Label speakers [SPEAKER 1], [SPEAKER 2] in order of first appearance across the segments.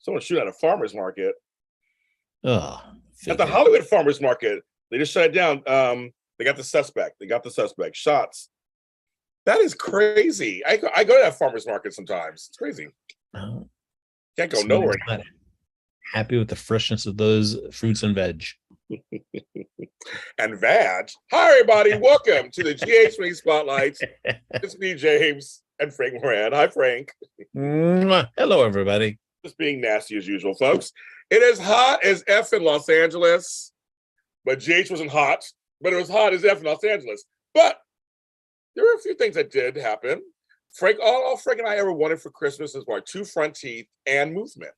[SPEAKER 1] Someone shoot at a farmer's market.
[SPEAKER 2] Oh,
[SPEAKER 1] At the
[SPEAKER 2] figure.
[SPEAKER 1] Hollywood farmer's market, they just shut it down. They got the suspect. Shots. That is crazy. I go to that farmer's market sometimes. It's crazy.
[SPEAKER 2] Oh,
[SPEAKER 1] Can't go
[SPEAKER 2] somebody's
[SPEAKER 1] nowhere.
[SPEAKER 2] not happy with the freshness of those fruits and veg.
[SPEAKER 1] And vag. Hi, everybody. Welcome to the GH Spotlight. It's me, James, and Frank Moran. Hi, Frank.
[SPEAKER 2] Hello, everybody.
[SPEAKER 1] Just being nasty as usual, folks. It is hot as F in Los Angeles, but GH wasn't hot, but it was hot as F in Los Angeles. But there were a few things that did happen. Frank, all Frank and I ever wanted for Christmas is what? 2 front teeth and movement.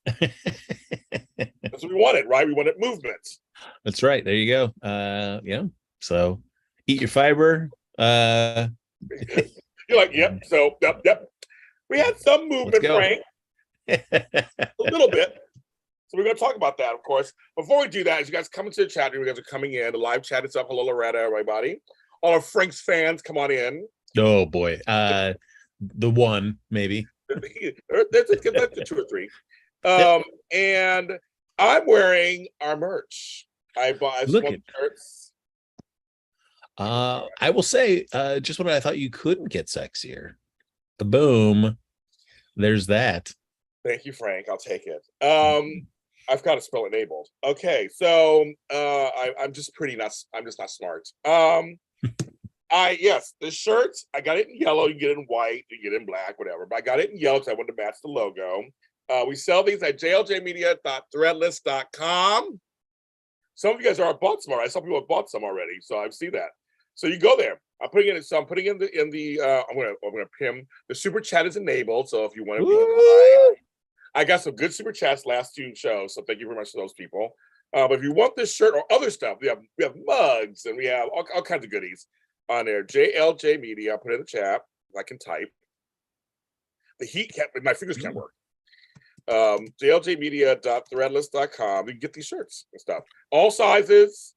[SPEAKER 1] That's what we wanted, right? We wanted movement.
[SPEAKER 2] That's right. There you go. Yeah. So eat your fiber.
[SPEAKER 1] You're like, yep. So, yep. We had some movement, Frank. A little bit. So we're going to talk about that, of course. Before we do that, as you guys come into the chat, you guys are coming in. The live chat is up. Hello, Loretta, everybody. All of Frank's fans, come on in.
[SPEAKER 2] Oh, boy. The one, maybe.
[SPEAKER 1] That's the 2 or 3. And I'm wearing our merch. I bought some shirts.
[SPEAKER 2] I will say, just when I thought you couldn't get sexier. The boom. There's that.
[SPEAKER 1] Thank you, Frank. I'll take it. I've got to spell enabled. Okay, so I'm just not smart. Yes, the shirts, I got it in yellow, you get it in white, you get it in black, whatever. But I got it in yellow because I wanted to match the logo. We sell these at jljmedia.threadless.com. Some of you guys are bought some already. Some people have bought some already, so I see that. So you go there. I'm putting in the I'm gonna pin the super chat is enabled. So if you want to I got some good super chats last 2 shows, so thank you very much to those people. But if you want this shirt or other stuff, we have mugs and we have all kinds of goodies on there. JLJ Media, I'll put it in the chat. I can type. The heat can't, my fingers can't work. jljmedia.threadless.com. You can get these shirts and stuff. All sizes,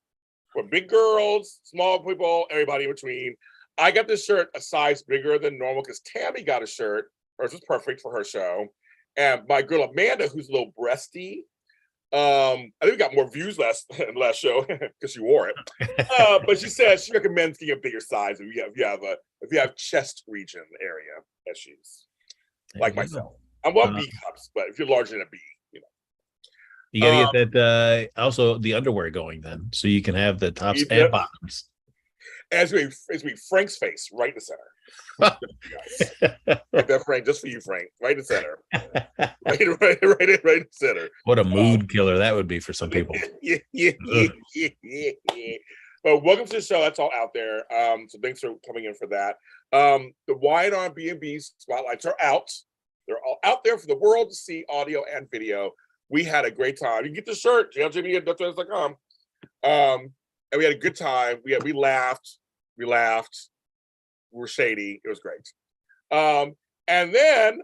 [SPEAKER 1] for big girls, small people, everybody in between. I got this shirt a size bigger than normal because Tammy got a shirt. Hers was perfect for her show. And my girl Amanda, who's a little breasty, I think we got more views last show because she wore it. But she said she recommends getting a bigger size if you have chest region area issues, like myself. I want B cups, but if you're larger than a B,
[SPEAKER 2] you gotta get that. Also, the underwear going then, so you can have the tops and bottoms.
[SPEAKER 1] And it's be Frank's face right in the center. Like that, Frank, just for you, Frank, right in the center. right in the center.
[SPEAKER 2] What a mood killer that would be for some people.
[SPEAKER 1] Yeah. But welcome to the show. That's all out there. So thanks for coming in for that. The Wide on B&B spotlights are out. They're all out there for the world to see, audio and video. We had a great time. You can get the shirt, jljmedia.com. And we had a good time. We laughed. We were shady. It was great. And then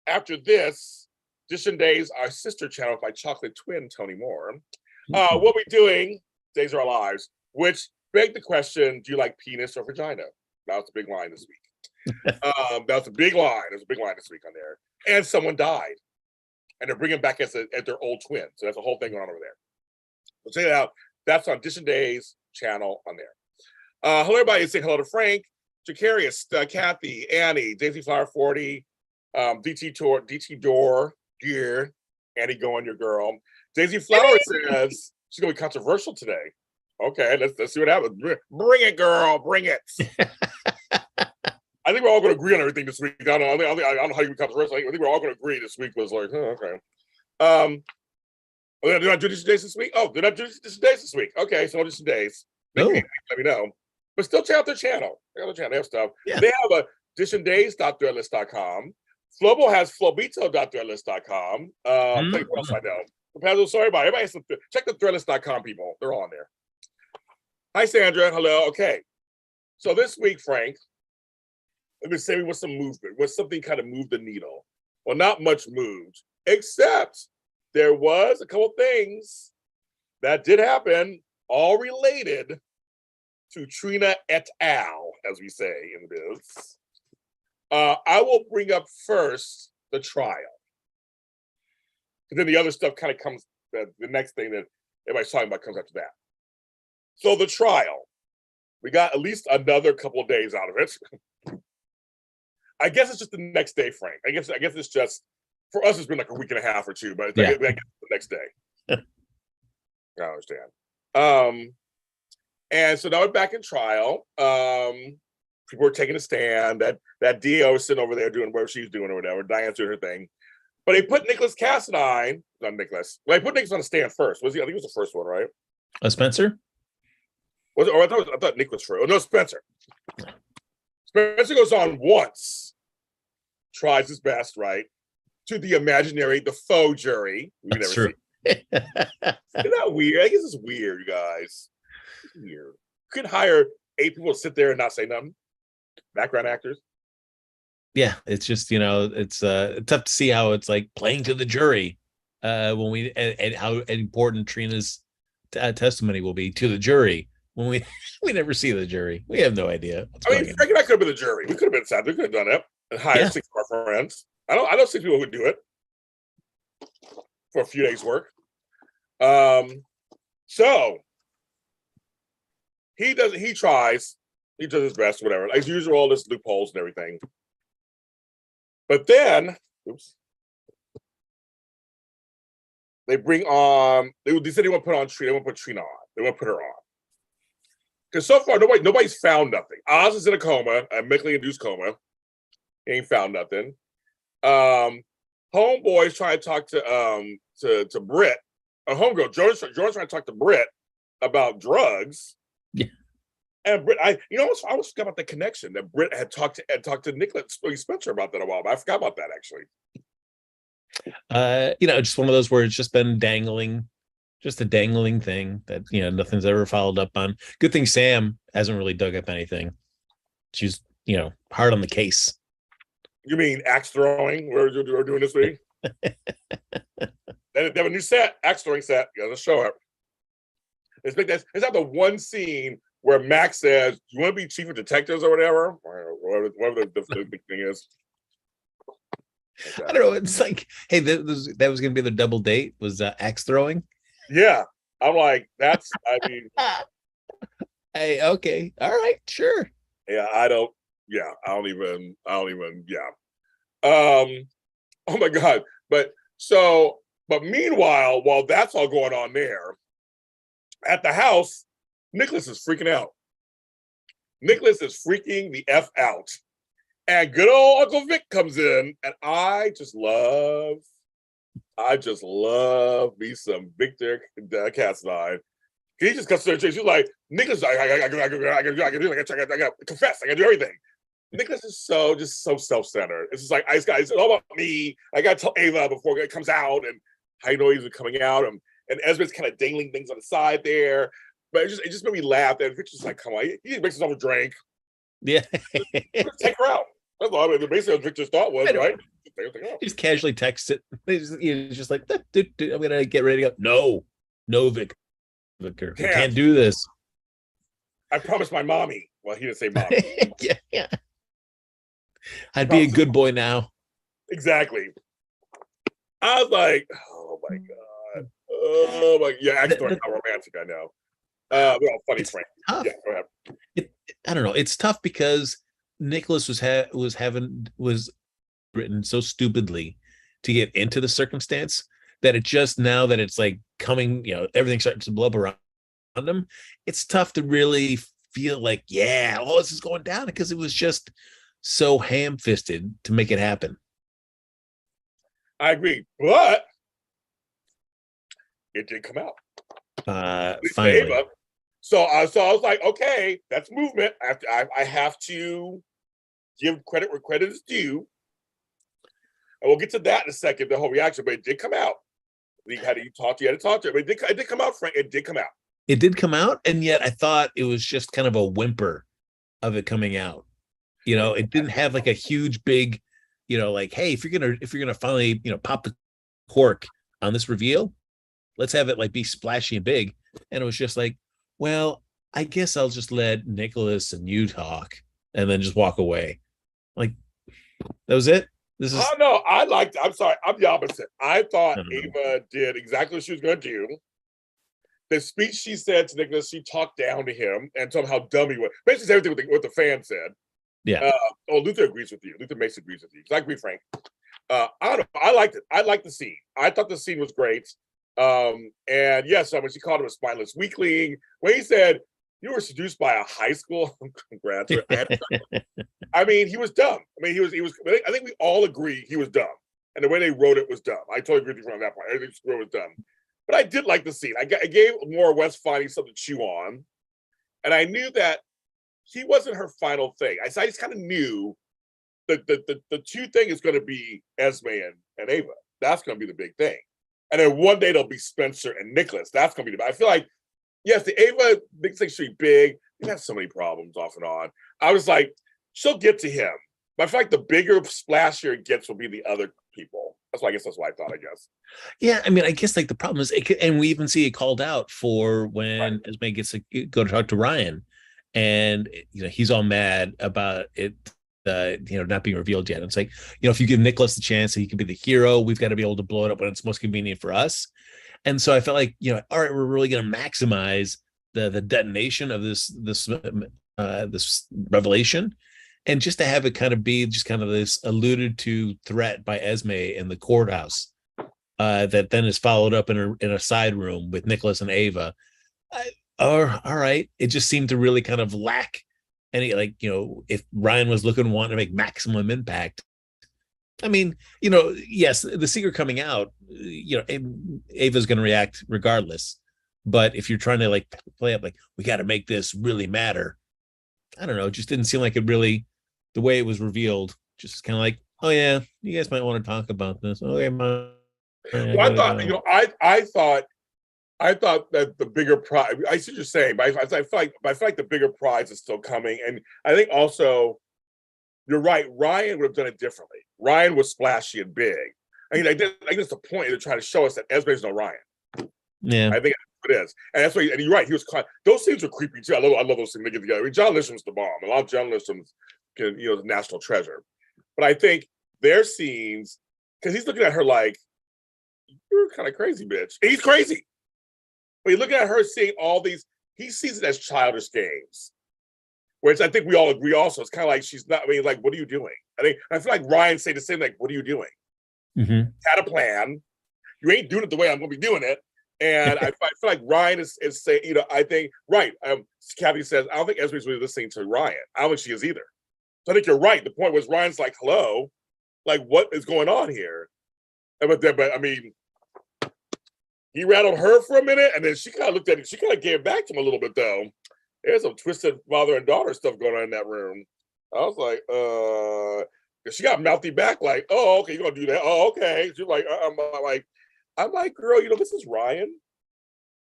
[SPEAKER 1] after this, Edition Days, our sister channel with my chocolate twin, Tony Moore. We'll be doing Days of Our Lives, which begged the question, do you like penis or vagina? That was the big line this week. That was a big line. There's a big line this week on there. And someone died. And they're bringing back as their old twin. So that's a whole thing going on over there. So check it out. That's on Edition Days channel on there. Hello, everybody. Say hello to Frank, Jacarius, Kathy, Annie, Daisy Flower 40, DT Door, Gear, Annie Going, your girl. Daisy Flower says she's going to be controversial today. Okay, let's see what happens. Bring it, girl. Bring it. I think we're all going to agree on everything this week. I don't know how you can be controversial. I think we're all going to agree this week was like, okay. Did I do Edition Days this week? Oh, did I do Edition Days this week? Okay, so Edition Days. Let me know. But still check out their channel. They have stuff. Yeah. They have a editiondays.threadless.com. Flobo has flobito.threadless.com. What else I know? Sorry about it. Everybody has to check the threadless.com people. They're all on there. Hi, Sandra. Hello. Okay. So this week, Frank, let me say we want some movement. Was something kind of moved the needle. Well, not much moved, except there was a couple things that did happen, all related to Trina et al., as we say in the biz. I will bring up first the trial. then the other stuff kind of comes, the next thing that everybody's talking about comes after that. So the trial, we got at least another couple of days out of it. I guess it's just the next day, Frank. I guess it's just, for us, it's been like a week and a half or two, but I guess it's the next day. I understand. And so now we're back in trial. People were taking a stand. That DO was sitting over there doing whatever she's doing or whatever. Diane's doing her thing. But they put Nicholas Cassadine, not Nicholas. Well, they put Nicholas on the stand first. I think it was the first one, right?
[SPEAKER 2] Spencer?
[SPEAKER 1] Was it? Or I thought Nicholas first. Oh, no, Spencer. Spencer goes on once, tries his best, right? To the imaginary, the faux jury.
[SPEAKER 2] That's true.
[SPEAKER 1] Isn't that weird? I guess it's weird, you guys. It's weird. You could hire 8 people to sit there and not say nothing. Background actors.
[SPEAKER 2] Yeah, it's just, it's tough to see how it's like playing to the jury when we and how important Trina's testimony will be to the jury when we never see the jury. We have no idea.
[SPEAKER 1] Frank and I could have been the jury. We could have been sad. We could have done it and hired 6 of our friends. I know 6 people who would do it for a few days' work. So he does his best, whatever. As usual, all this loopholes and everything. But then, they bring on. They said they want to put on Trina. They want to put Trina on. They want to put her on. Because so far, nobody's found nothing. Oz is in a coma, a medically induced coma. He ain't found nothing. Homeboy's trying to talk to Britt. Homegirl, Jordan's trying to talk to Britt about drugs.
[SPEAKER 2] Yeah.
[SPEAKER 1] And Britt, I almost forgot about the connection that Britt had talked to Nicholas Spencer about that a while, but I forgot about that actually.
[SPEAKER 2] Just one of those where it's just been dangling, just a dangling thing that nothing's ever followed up on. Good thing Sam hasn't really dug up anything. She's hard on the case. You mean axe throwing? We're doing this week. They have a new set, axe throwing set. Let's show it. It's not the one scene where Max says, "You want to be chief of detectives or whatever?" Or whatever the big thing is. Okay. I don't know. It's like, hey, that was going to be the double date. Was axe throwing?
[SPEAKER 1] Yeah, I'm like,
[SPEAKER 2] hey, okay, all right, sure.
[SPEAKER 1] Yeah, I don't even. Yeah. Oh my God. But meanwhile, while that's all going on there, at the house, Nicholas is freaking out. Nicholas is freaking the F out. And good old Uncle Vic comes in, and I just love me some Victor Cassadine. He just comes to the church. He's like, Nicholas, I gotta confess, I gotta do everything. Nicholas is so self-centered. It's just like, it's all about me. I gotta tell Ava before it comes out, and how he's coming out, and Ezra's kind of dangling things on the side there. But it just made me laugh. And Victor's like, come on, he makes himself a drink. Yeah. Take her out. That's all. Basically what Victor's thought was, right?
[SPEAKER 2] Just casually text it. He's just like, I'm gonna get ready to go. No, Victor. We can't do this.
[SPEAKER 1] I promised my mommy. Well, he didn't say mommy.
[SPEAKER 2] Yeah. I'd be a good boy now.
[SPEAKER 1] Exactly. I was like, oh my God. Oh my, yeah, actually how romantic, I know. We're all funny friends. Yeah, go ahead.
[SPEAKER 2] I don't know. It's tough because Nicholas was written so stupidly to get into the circumstance that it just, now that it's like coming, everything's starting to blow up around him. It's tough to really feel like, this is going down, because it was just so ham-fisted to make it happen.
[SPEAKER 1] I agree, but it did come out.
[SPEAKER 2] Finally.
[SPEAKER 1] So I was like, okay, that's movement. I have to give credit where credit is due. And we'll get to that in a second, the whole reaction, but it did come out. You had to talk to it. But it did come out, Frank. It did come out.
[SPEAKER 2] It did come out, and yet I thought it was just kind of a whimper of it coming out. It didn't have like a huge, big, like, hey, if you're gonna finally, pop the cork on this reveal, let's have it like be splashy and big. And it was just like, well, I guess I'll just let Nicholas and you talk, and then just walk away. Like, that was it. This is
[SPEAKER 1] No, I liked. I'm sorry, I'm the opposite. I thought
[SPEAKER 2] I don't know.
[SPEAKER 1] Ava did exactly what she was going to do. The speech she said to Nicholas, she talked down to him and told him how dumb he was. Basically, everything what the fan said.
[SPEAKER 2] Yeah.
[SPEAKER 1] Luther agrees with you. Luther Mason agrees with you. I agree, Frank. I don't know. I liked it. I liked the scene. I thought the scene was great. And yes, when she called him a spineless weakling, when he said you were seduced by a high school graduate, I mean, he was dumb. I mean, he was. I think we all agree he was dumb, and the way they wrote it was dumb. I totally agree with you on that part. Everything was dumb. But I did like the scene. I gave Laura West finding something to chew on, and I knew that he wasn't her final thing. I just kind of knew the two thing is going to be Esme and Ava. That's going to be the big thing. And then one day there'll be Spencer and Nicholas. That's going to be the. I feel like yes, the Ava big thing should be big. He had so many problems off and on. I was like, she'll get to him. But I feel like the bigger splashier it gets will be the other people. That's why I guess that's what I thought. I guess.
[SPEAKER 2] Yeah, I mean, I guess like the problem is, and we even see it called out for when Esme gets to go to talk to Ryan, and he's all mad about it, not being revealed yet. And it's like, if you give Nicholas the chance that he can be the hero, we've got to be able to blow it up when it's most convenient for us. And so I felt like, all right, we're really going to maximize the detonation of this revelation. And just to have it kind of be just kind of this alluded to threat by Esme in the courthouse that then is followed up in a side room with Nicholas and Ava. All right. It just seemed to really kind of lack any, if Ryan was wanting to make maximum impact. I mean, yes, the secret coming out, Ava's going to react regardless. But if you're trying to play up, we got to make this really matter. I don't know. It just didn't seem like it really, the way it was revealed, just kind of like, oh yeah, you guys might want to talk about this. Okay,
[SPEAKER 1] well, I thought, I thought that the bigger prize. I see what you're saying, but I feel like the bigger prize is still coming, and I think also, you're right. Ryan would have done it differently. Ryan was splashy and big. I mean, I think that's the point. They're trying to show us that Esme's no Ryan.
[SPEAKER 2] Yeah,
[SPEAKER 1] I think it is, and that's why. And you're right. He was those scenes were creepy too. I love those things they get together. I mean, John Lisham's the bomb. A lot of John Lisham's, the national treasure. But I think their scenes, because he's looking at her like, you're kind of crazy, bitch. And he's crazy. But you're looking at her seeing all these. He sees it as childish games, which I think we all agree. Also, it's kind of like she's not. I mean, like, what are you doing? I feel like Ryan said the same. Like, what are you doing?
[SPEAKER 2] Mm-hmm.
[SPEAKER 1] Had a plan. You ain't doing it the way I'm going to be doing it. And I feel like Ryan is saying, I think, right. Kathy says, I don't think Esme's really listening to Ryan. I don't think she is either. So I think you're right. The point was Ryan's like, hello, like, what is going on here? But I mean, he rattled her for a minute, and then she kind of looked at it. She kind of gave back to him a little bit, though. There's some twisted father and daughter stuff going on in that room. I was like, she got mouthy back, like, oh, okay, you're going to do that. Oh, okay. She's like, I'm like, girl, this is Ryan.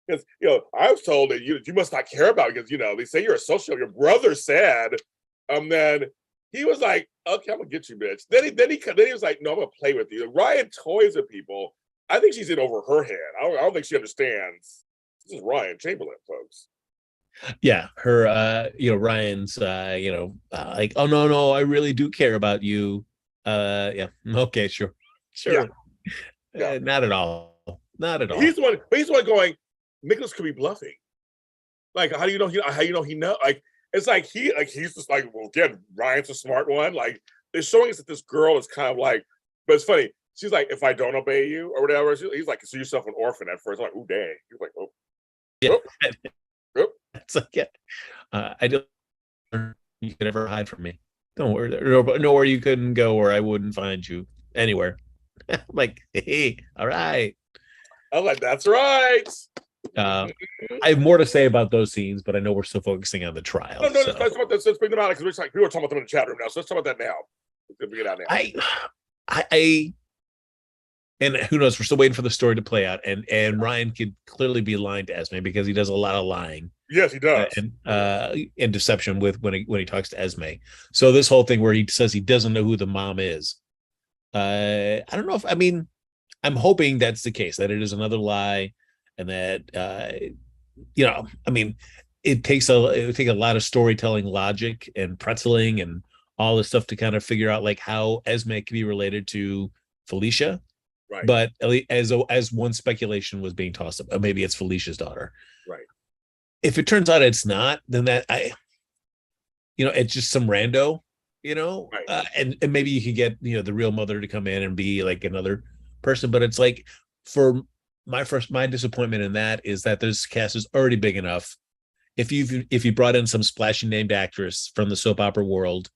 [SPEAKER 1] Because, I was told that you must not care about it because, they say you're a social. Your brother said, then he was like, okay, I'm going to get you, bitch. Then he was like, no, I'm going to play with you. Ryan toys with people. I think she's in over her head. I don't think she understands. This is Ryan Chamberlain, folks.
[SPEAKER 2] Yeah, her, Ryan's, like, oh no, I really do care about you. Yeah, okay, sure.
[SPEAKER 1] Yeah.
[SPEAKER 2] Not at all.
[SPEAKER 1] He's the one going. Nicholas could be bluffing. Like, how do you know? He know? Like, it's like he's just like, well, again, Ryan's a smart one. Like, they're showing us that this girl is kind of like, but it's funny. She's like, if I don't obey you or whatever, he's like, consider yourself an orphan at first. I'm like, oh dang. He's like, oh,
[SPEAKER 2] yeah.
[SPEAKER 1] Oh.
[SPEAKER 2] It's like, yeah, I don't. You could ever hide from me. Don't worry. Nowhere you couldn't go, or I wouldn't find you anywhere. I'm like, hey, all right.
[SPEAKER 1] I'm like, that's right.
[SPEAKER 2] I have more to say about those scenes, but I know we're still focusing on the trial.
[SPEAKER 1] No, let's bring them out because we were talking about them in the chat room now. So let's talk about that now. Let's bring it out now.
[SPEAKER 2] I and who knows? We're still waiting for the story to play out. And Ryan could clearly be lying to Esme because he does a lot of lying.
[SPEAKER 1] Yes, he does.
[SPEAKER 2] And deception when he talks to Esme. So this whole thing where he says he doesn't know who the mom is. I don't know I'm hoping that's the case, that it is another lie, and that it would take a lot of storytelling logic and pretzeling and all this stuff to kind of figure out like how Esme can be related to Felicia.
[SPEAKER 1] Right.
[SPEAKER 2] But as one speculation was being tossed up, maybe it's Felicia's daughter.
[SPEAKER 1] Right.
[SPEAKER 2] If it turns out it's not, then it's just some rando,
[SPEAKER 1] Right.
[SPEAKER 2] and maybe you could get the real mother to come in and be like another person. But it's like, for my disappointment in that is that this cast is already big enough. If you brought in some splashy named actress from the soap opera world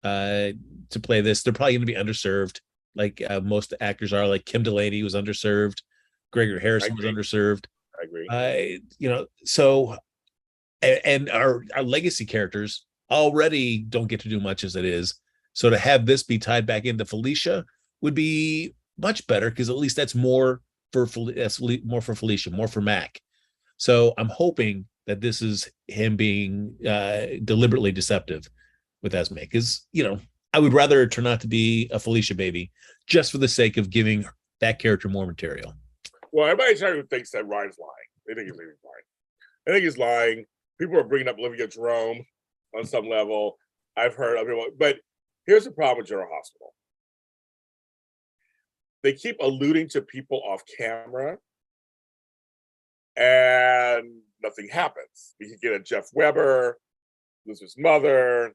[SPEAKER 2] to play this, they're probably going to be underserved, like most actors are. Like Kim Delaney was underserved, Gregory Harrison was underserved.
[SPEAKER 1] I agree.
[SPEAKER 2] So and our legacy characters already don't get to do much as it is. So to have this be tied back into Felicia would be much better, because at least that's more for more for Felicia, more for Mac. So I'm hoping that this is him being deliberately deceptive with Esme, because I would rather it turn out to be a Felicia baby, just for the sake of giving that character more material.
[SPEAKER 1] Well, everybody thinks that Ryan's lying. They think he's lying. I think he's lying. People are bringing up Olivia Jerome on some level. I've heard of people, but here's the problem with General Hospital. They keep alluding to people off camera, and nothing happens. We could get a Jeff Weber, this is mother,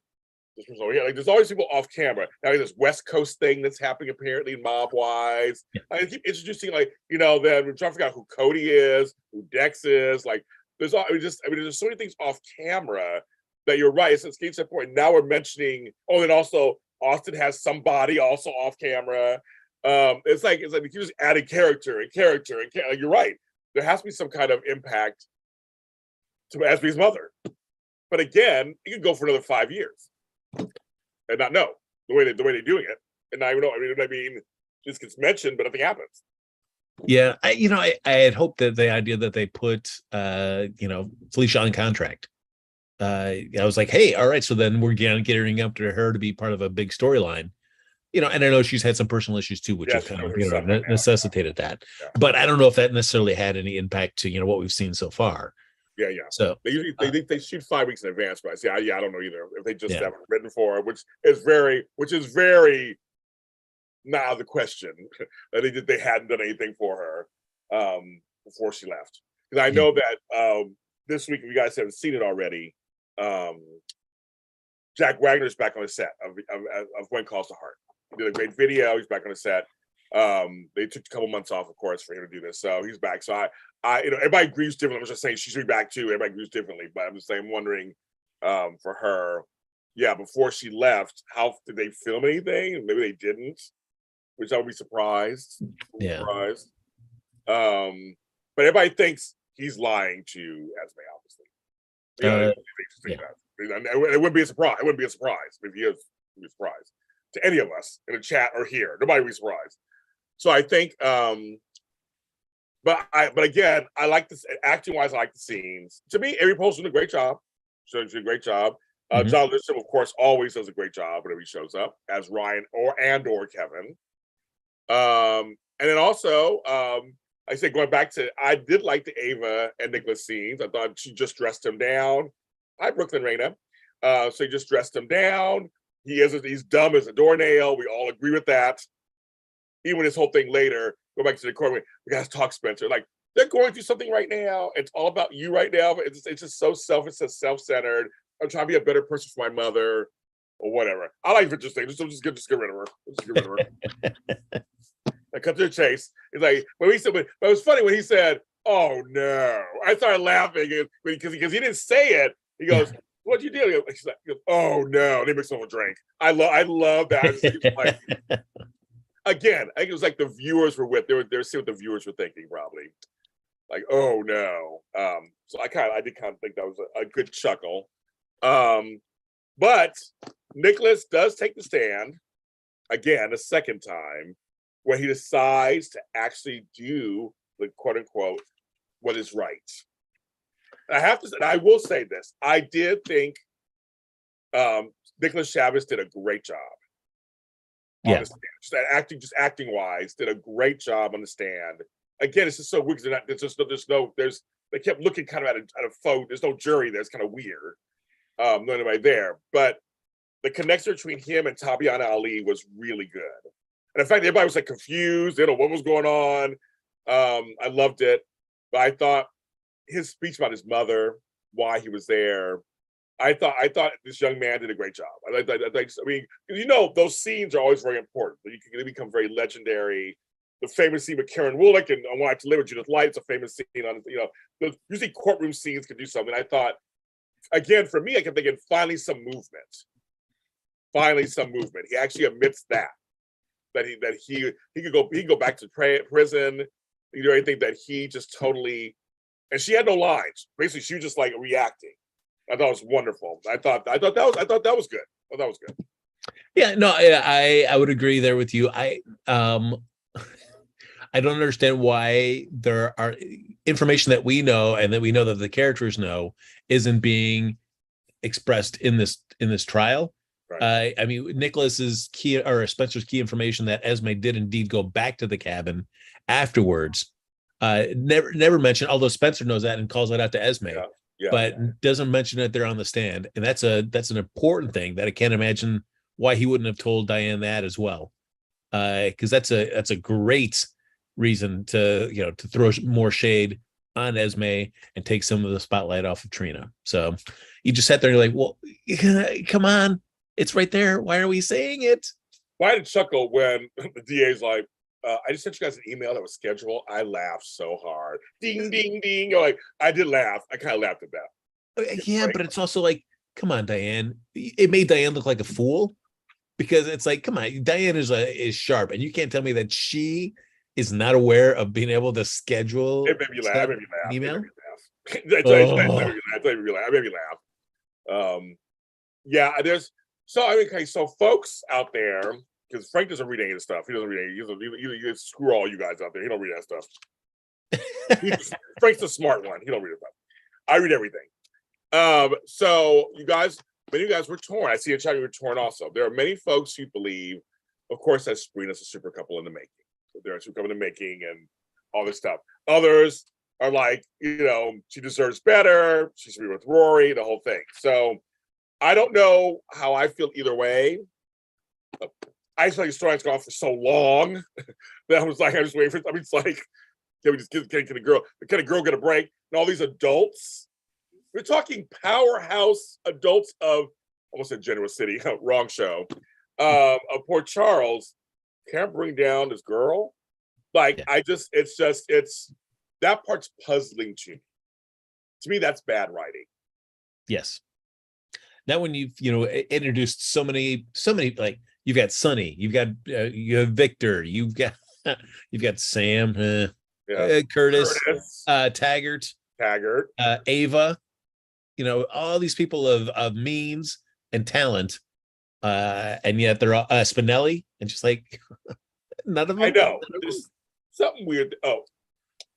[SPEAKER 1] this was over here. Like, there's always people off camera. Now this West Coast thing that's happening apparently mob wise.
[SPEAKER 2] Yeah.
[SPEAKER 1] I keep introducing, like, then we're trying to figure out who Cody is, who Dex is. Like, there's so many things off camera that you're right. Since Keith's point, now we're mentioning. Oh, and also Austin has somebody also off camera. It's like you just adding character. Like, you're right. There has to be some kind of impact to Asby's mother. But again, you could go for another 5 years and not know the way they're doing it, and not even know. I mean, just gets mentioned, but nothing happens.
[SPEAKER 2] Yeah, I had hoped that the idea that they put Felicia on contract. I was like, hey, all right, so then we're getting up to her to be part of a big storyline. And I know she's had some personal issues too, which have kind of necessitated that. Yeah. But I don't know if that necessarily had any impact to what we've seen so far.
[SPEAKER 1] Yeah.
[SPEAKER 2] So
[SPEAKER 1] they usually they shoot 5 weeks in advance, but I don't know either if they just have it written for her, which is very not out of the question. They hadn't done anything for her before she left, because I know that this week, if you guys haven't seen it already, Jack Wagner's back on the set of When Calls to Heart. He did a great video. He's back on the set. They took a couple months off, of course, for him to do this, so he's back. So I everybody agrees differently. I'm just saying she should be back too. Everybody agrees differently, but I'm just saying, wondering for her, before she left, how did they film anything? Maybe they didn't, which I would be surprised. Surprised. But everybody thinks he's lying to Esme, obviously. It wouldn't be a surprise. It wouldn't be a surprise if he is. It would be a surprise to any of us in the chat or here. Nobody would be surprised. So I think, but again, I like this acting wise. I like the scenes. To me, Avery Post did a great job. She did a great job. John Lithgow, of course, always does a great job whenever he shows up as Ryan or Kevin. And then also, I say, going back to, I did like the Ava and Nicholas scenes. I thought she just dressed him down. Hi, Brooklyn Raina. So he just dressed him down. He's dumb as a doornail. We all agree with that. Even this whole thing later, go back to the court. We got to talk, Spencer. Like, they're going through something right now. It's all about you right now. But it's just so self-centered. I'm trying to be a better person for my mother, or whatever. I like Victor's thing. Just get rid of her. Just get rid of her. I cut to the chase. It's like, but it was funny when he said, "Oh no!" I started laughing because he didn't say it. He goes, "What'd you do?" He's like, "Oh no!" They mix himself a drink. I love that. Like, again, I think it was like the viewers were with. They were seeing what the viewers were thinking, probably. Like, "Oh no!" So I did kind of think that was a good chuckle. But Nicholas does take the stand again a second time, where he decides to actually do the quote unquote what is right. And I will say this: I did think Nicholas Chavez did a great job on the stand. Just acting wise, did a great job on the stand. Again, it's just so weird. They kept looking kind of at a phone. There's no jury there. It's kind of weird. No anybody there, but the connection between him and Tabyana Ali was really good. And in fact, everybody was like confused, you know, what was going on. I loved it. But I thought his speech about his mother, why he was there, I thought this young man did a great job. I mean, you know, those scenes are always very important. They become very legendary. The famous scene with Karen Woollick and I Want to Live with Judith Light, it's a famous scene on, you know, usually courtroom scenes can do something. I thought, again, for me, I kept thinking, finally some movement. Finally some movement. He actually admits that he could go back to prison, you know, anything that he just totally, and she had no lines. Basically, she was just like reacting. I thought it was wonderful. I thought that was good. I thought that was good.
[SPEAKER 2] Yeah, no, I would agree there with you. I don't understand why there are information that we know and that we know that the characters know isn't being expressed in this trial. Right. I mean, Nicholas's key or Spencer's key information that Esme did indeed go back to the cabin afterwards. Never mentioned, although Spencer knows that and calls that out to Esme. But doesn't mention it there on the stand, and that's an important thing that I can't imagine why he wouldn't have told Diane that as well, because that's a great reason to throw more shade on Esme and take some of the spotlight off of Trina. So you just sat there and you're like, well, come on, it's right there. Why are we saying it?
[SPEAKER 1] Well, I had to chuckle when the DA's like, I just sent you guys an email that was scheduled. I laughed so hard. Ding, ding, ding. You're like, I did laugh. I kind of laughed at that.
[SPEAKER 2] Yeah, but it's also like, come on, Diane. It made Diane look like a fool because it's like, come on, Diane is sharp, and you can't tell me that she is not aware of being able to schedule.
[SPEAKER 1] It made me laugh.
[SPEAKER 2] Email.
[SPEAKER 1] It made me laugh. Yeah, there's so folks out there. Because Frank doesn't read any of the stuff. He doesn't read any. He screw all you guys out there. He don't read that stuff. Frank's the smart one. He don't read it. I read everything. So many of you guys were torn. I see a chat you were torn also. There are many folks who believe, of course, that Sabrina's a super couple in the making. They're a super couple in the making and all this stuff. Others are like, she deserves better. She should be with Rory, the whole thing. So I don't know how I feel either way. I feel like the storyline's gone for so long that I was like, I just waiting for it. I mean, it's like, can we just can a girl get a break? And all these adults, we're talking powerhouse adults of, almost said Genoa City, wrong show, of Port Charles, can't bring down this girl. Like, yeah. It's that part's puzzling to me. To me, that's bad writing.
[SPEAKER 2] Yes. Now, when you've introduced so many, like, you've got Sonny, you have Victor, you've got Sam, Curtis, Taggart, Ava, all these people of means and talent, and yet they're all Spinelli, and just like none of them. I
[SPEAKER 1] know there's something weird. Oh,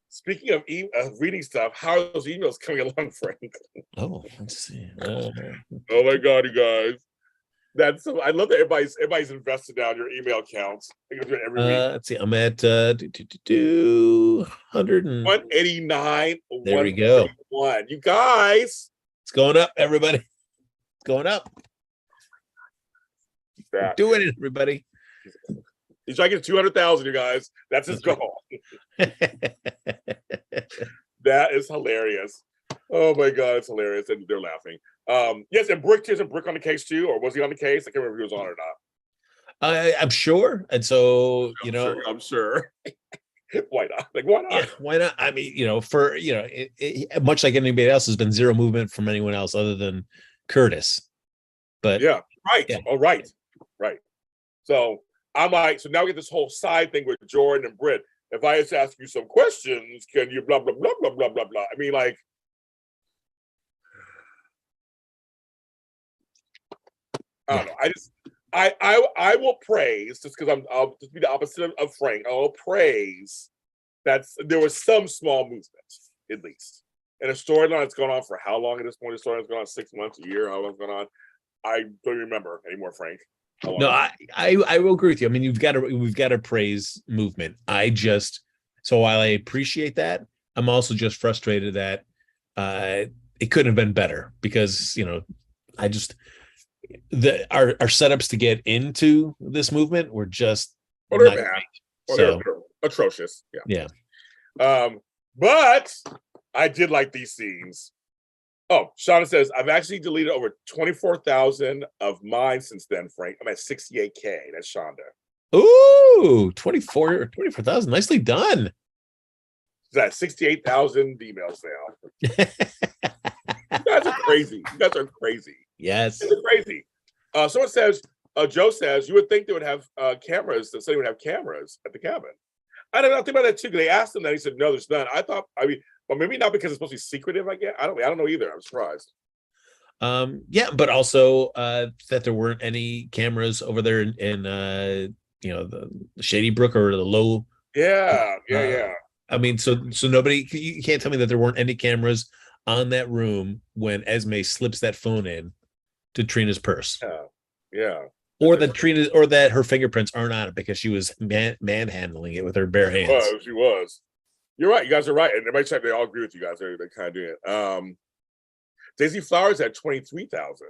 [SPEAKER 1] speaking of reading stuff, how are those emails coming along, Frank?
[SPEAKER 2] Oh, let's see.
[SPEAKER 1] Oh my God, you guys. That's so. I love that everybody's invested now in your email accounts. Every week.
[SPEAKER 2] Let's see. I'm at 189. There we go.
[SPEAKER 1] You guys,
[SPEAKER 2] it's going up, everybody. It's going up. We're doing it, everybody.
[SPEAKER 1] He's trying to get 200,000. You guys, that's his goal. That is hilarious. Oh my God, it's hilarious, and they're laughing. Yes, and isn't Brick on the case too, or was he on the case? I can't remember if he was on or
[SPEAKER 2] not. I'm sure, and so
[SPEAKER 1] I'm sure. Why not? Like, why not?
[SPEAKER 2] Yeah, why not? I mean, for much like anybody else, has been zero movement from anyone else other than Curtis. But
[SPEAKER 1] yeah, right. Yeah. Oh, right. So I'm like, so now we get this whole side thing with Jordan and Britt. If I just ask you some questions, can you blah blah blah blah blah blah blah? I mean, like. I don't know. I will praise, just because I'll just be the opposite of Frank. I will praise that there was some small movement, at least. And a storyline that's gone on for how long at this point? The storyline's gone on 6 months, a year, how long it's gone on? I don't remember anymore, Frank.
[SPEAKER 2] No, I will agree with you. I mean, we've got to praise movement. So while I appreciate that, I'm also just frustrated that it couldn't have been better because our setups to get into this movement were just
[SPEAKER 1] Or they're
[SPEAKER 2] not
[SPEAKER 1] bad.
[SPEAKER 2] great.
[SPEAKER 1] Or
[SPEAKER 2] So
[SPEAKER 1] they're atrocious.
[SPEAKER 2] yeah.
[SPEAKER 1] But I did like these scenes. Oh, Shauna says, I've actually deleted over 24,000 of mine since then, Frank. I'm at 68K. That's Shonda.
[SPEAKER 2] Ooh, 24,000. Nicely done.
[SPEAKER 1] She's at 68,000 emails now. You guys are crazy. You guys are crazy.
[SPEAKER 2] Yes.
[SPEAKER 1] It's crazy. Someone says, Joe says, you would think they would have cameras, that somebody would have cameras at the cabin. I don't know. Think about that too. They asked him that. He said, no, there's none. Well, maybe not because it's supposed to be secretive, I guess. I don't know either. I'm surprised.
[SPEAKER 2] Yeah, but also that there weren't any cameras over there in the Shady Brook or the low.
[SPEAKER 1] Yeah.
[SPEAKER 2] I mean, so nobody, you can't tell me that there weren't any cameras on that room when Esme slips that phone in to Trina's purse.
[SPEAKER 1] Yeah.
[SPEAKER 2] Or that her fingerprints aren't on it because she was manhandling it with her bare hands.
[SPEAKER 1] She was. You're right. You guys are right. And everybody check, they all agree with you guys. They're kind of doing it. Daisy Flowers at 23,000.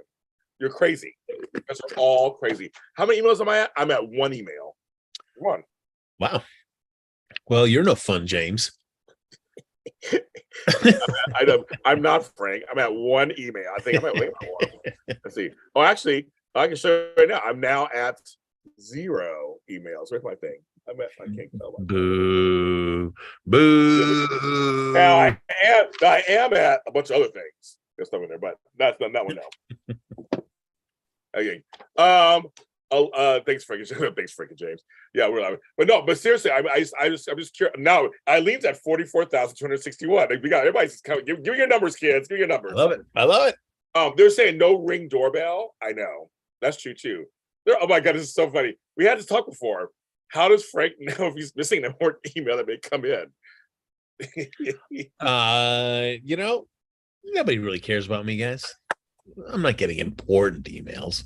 [SPEAKER 1] You're crazy. You guys are all crazy. How many emails am I at? I'm at one email. One.
[SPEAKER 2] Wow. Well, you're no fun, James.
[SPEAKER 1] I'm not Frank. I'm at one email. I think I'm at one. Let's see. Oh, actually, I can show you right now. I'm now at 0 emails. Where's my thing? I can't tell.
[SPEAKER 2] Boo.
[SPEAKER 1] Now I am at a bunch of other things. There's stuff in there, but that's not that one now. Okay. Thanks, Frank. Thanks, Frank and James. Yeah, but seriously, I'm just curious. Now Eileen's at 44,261. We got everybody's coming. Give me your numbers, kids. Give me your numbers.
[SPEAKER 2] I love it.
[SPEAKER 1] They're saying no Ring doorbell. I know that's true too. Oh my god, this is so funny. We had this talk before. How does Frank know if he's missing an important email that may come in?
[SPEAKER 2] Nobody really cares about me, guys. I'm not getting important emails.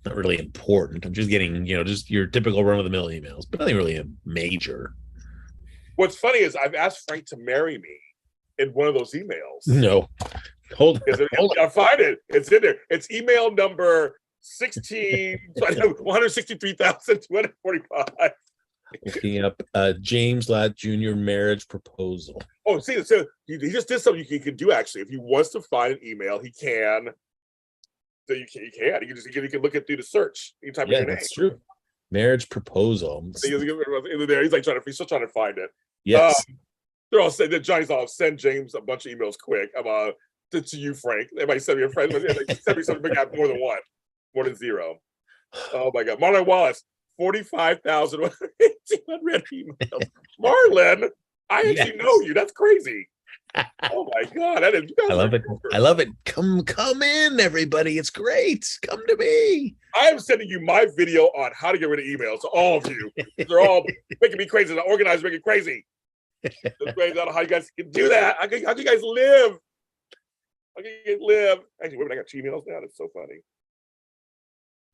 [SPEAKER 2] Not really important. I'm just getting, just your typical run-of-the-mill emails, but nothing really major.
[SPEAKER 1] What's funny is I've asked Frank to marry me in one of those emails.
[SPEAKER 2] No. Hold on.
[SPEAKER 1] I find it. It's in there. It's email number 163,245.
[SPEAKER 2] Looking up James Ladd Jr. marriage proposal.
[SPEAKER 1] Oh, see, so he just did something he can do actually. If he wants to find an email, he can. So you can. You can look it through the search. You type in your name.
[SPEAKER 2] That's true. Marriage proposal.
[SPEAKER 1] He's like he's still trying to find it.
[SPEAKER 2] Yes.
[SPEAKER 1] They're all saying that Johnny's all send James a bunch of emails quick. To you, Frank. Everybody send me a friend. Send me something. Got more than one, more than 0. Oh my God, Marlon Wallace, 45,100 emails. Marlon, I actually know you. That's crazy. Oh my God, that is.
[SPEAKER 2] I love it. I love it. Come in, everybody. It's great. Come to me.
[SPEAKER 1] I am sending you my video on how to get rid of emails to all of you. They're all making me crazy. The organizers making crazy. It's crazy. I don't know how you guys can do that. How can you guys live? How can you guys live? Actually, women, I got 2 emails now. That's so funny.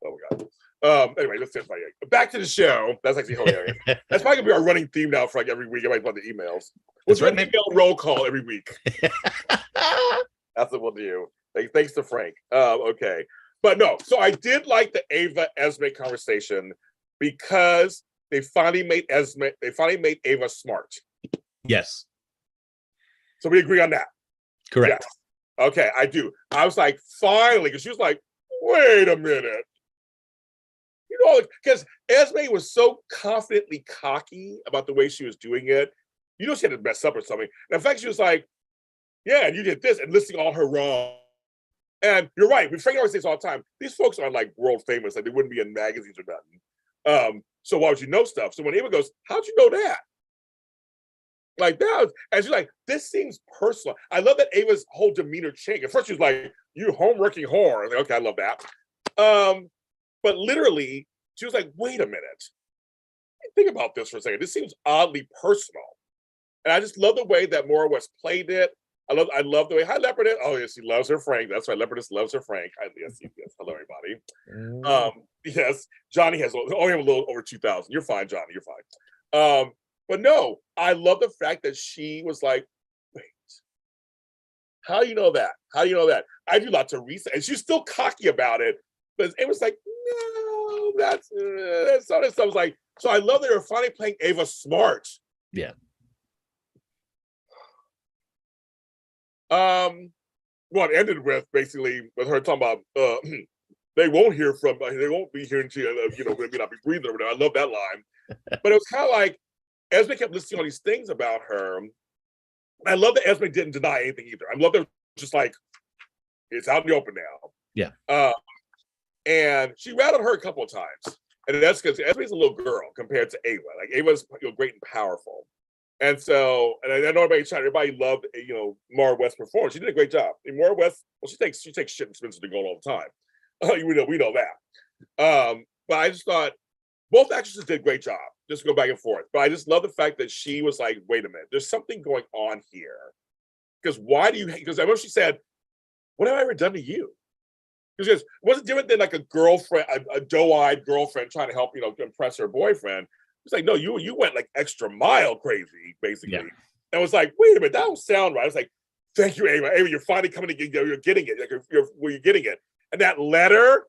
[SPEAKER 1] Oh my God. Anyway, let's get back to the show. That's actually hilarious. That's probably gonna be our running theme now for like every week. Everybody put the emails. Let's run email roll call every week. That's what we'll do. Thanks to Frank. Okay. But no, so I did like the Ava Esme conversation because they finally made Ava smart.
[SPEAKER 2] Yes.
[SPEAKER 1] So we agree on that.
[SPEAKER 2] Correct.
[SPEAKER 1] Yes. Okay, I do. I was like, finally, because she was like, wait a minute. Because Esme was so confidently cocky about the way she was doing it. She had to mess up or something. And in fact, she was like, yeah, and you did this, and listing all her wrong. And you're right. Frank always says all the time, these folks aren't like world famous. Like they wouldn't be in magazines or nothing. So why would you know stuff? So when Ava goes, how'd you know that? Like that, and she's like, this seems personal. I love that Ava's whole demeanor changed. At first, she was like, you home-wrecking whore. I was like, okay, I love that. But literally, she was like, wait a minute. Think about this for a second. This seems oddly personal. And I just love the way that Maura West played it. I love the way, hi, Leopardess. Oh, yes, she loves her Frank. That's right, Leopardess loves her Frank. Yes. Hello, everybody. Yes, Johnny has only have a little over 2,000. You're fine, Johnny, you're fine. But no, I love the fact that she was like, wait, how do you know that? How do you know that? I do lots of research. And she's still cocky about it, But it was like, no, that's so this. I was like, so I love that they're finally playing Ava smart.
[SPEAKER 2] Yeah.
[SPEAKER 1] Well, it ended with basically with her talking about they won't be hearing to maybe not be breathing or whatever. I love that line. But it was kind of like Esme kept listing all these things about her. I love that Esme didn't deny anything either. I love that just like it's out in the open now.
[SPEAKER 2] Yeah.
[SPEAKER 1] And she rattled her a couple of times. And that's because Esme's a little girl compared to Ava. Like Ava's great and powerful. And so, and I know everybody loved, Mara West's performance. She did a great job. And Mara West, well, she takes shit and spins it to gold all the time. We know that. But I just thought both actresses did a great job. Just go back and forth. But I just love the fact that she was like, wait a minute, there's something going on here. Because because I remember she said, what have I ever done to you? Because it wasn't different than like a girlfriend, a doe-eyed girlfriend trying to help, impress her boyfriend. It's like, no, you went like extra mile crazy, basically. Yeah. And it was like, wait a minute, that don't sound right. I was like, thank you, Ava. Ava, you're finally coming to get, you're getting it. Like you're getting it. And that letter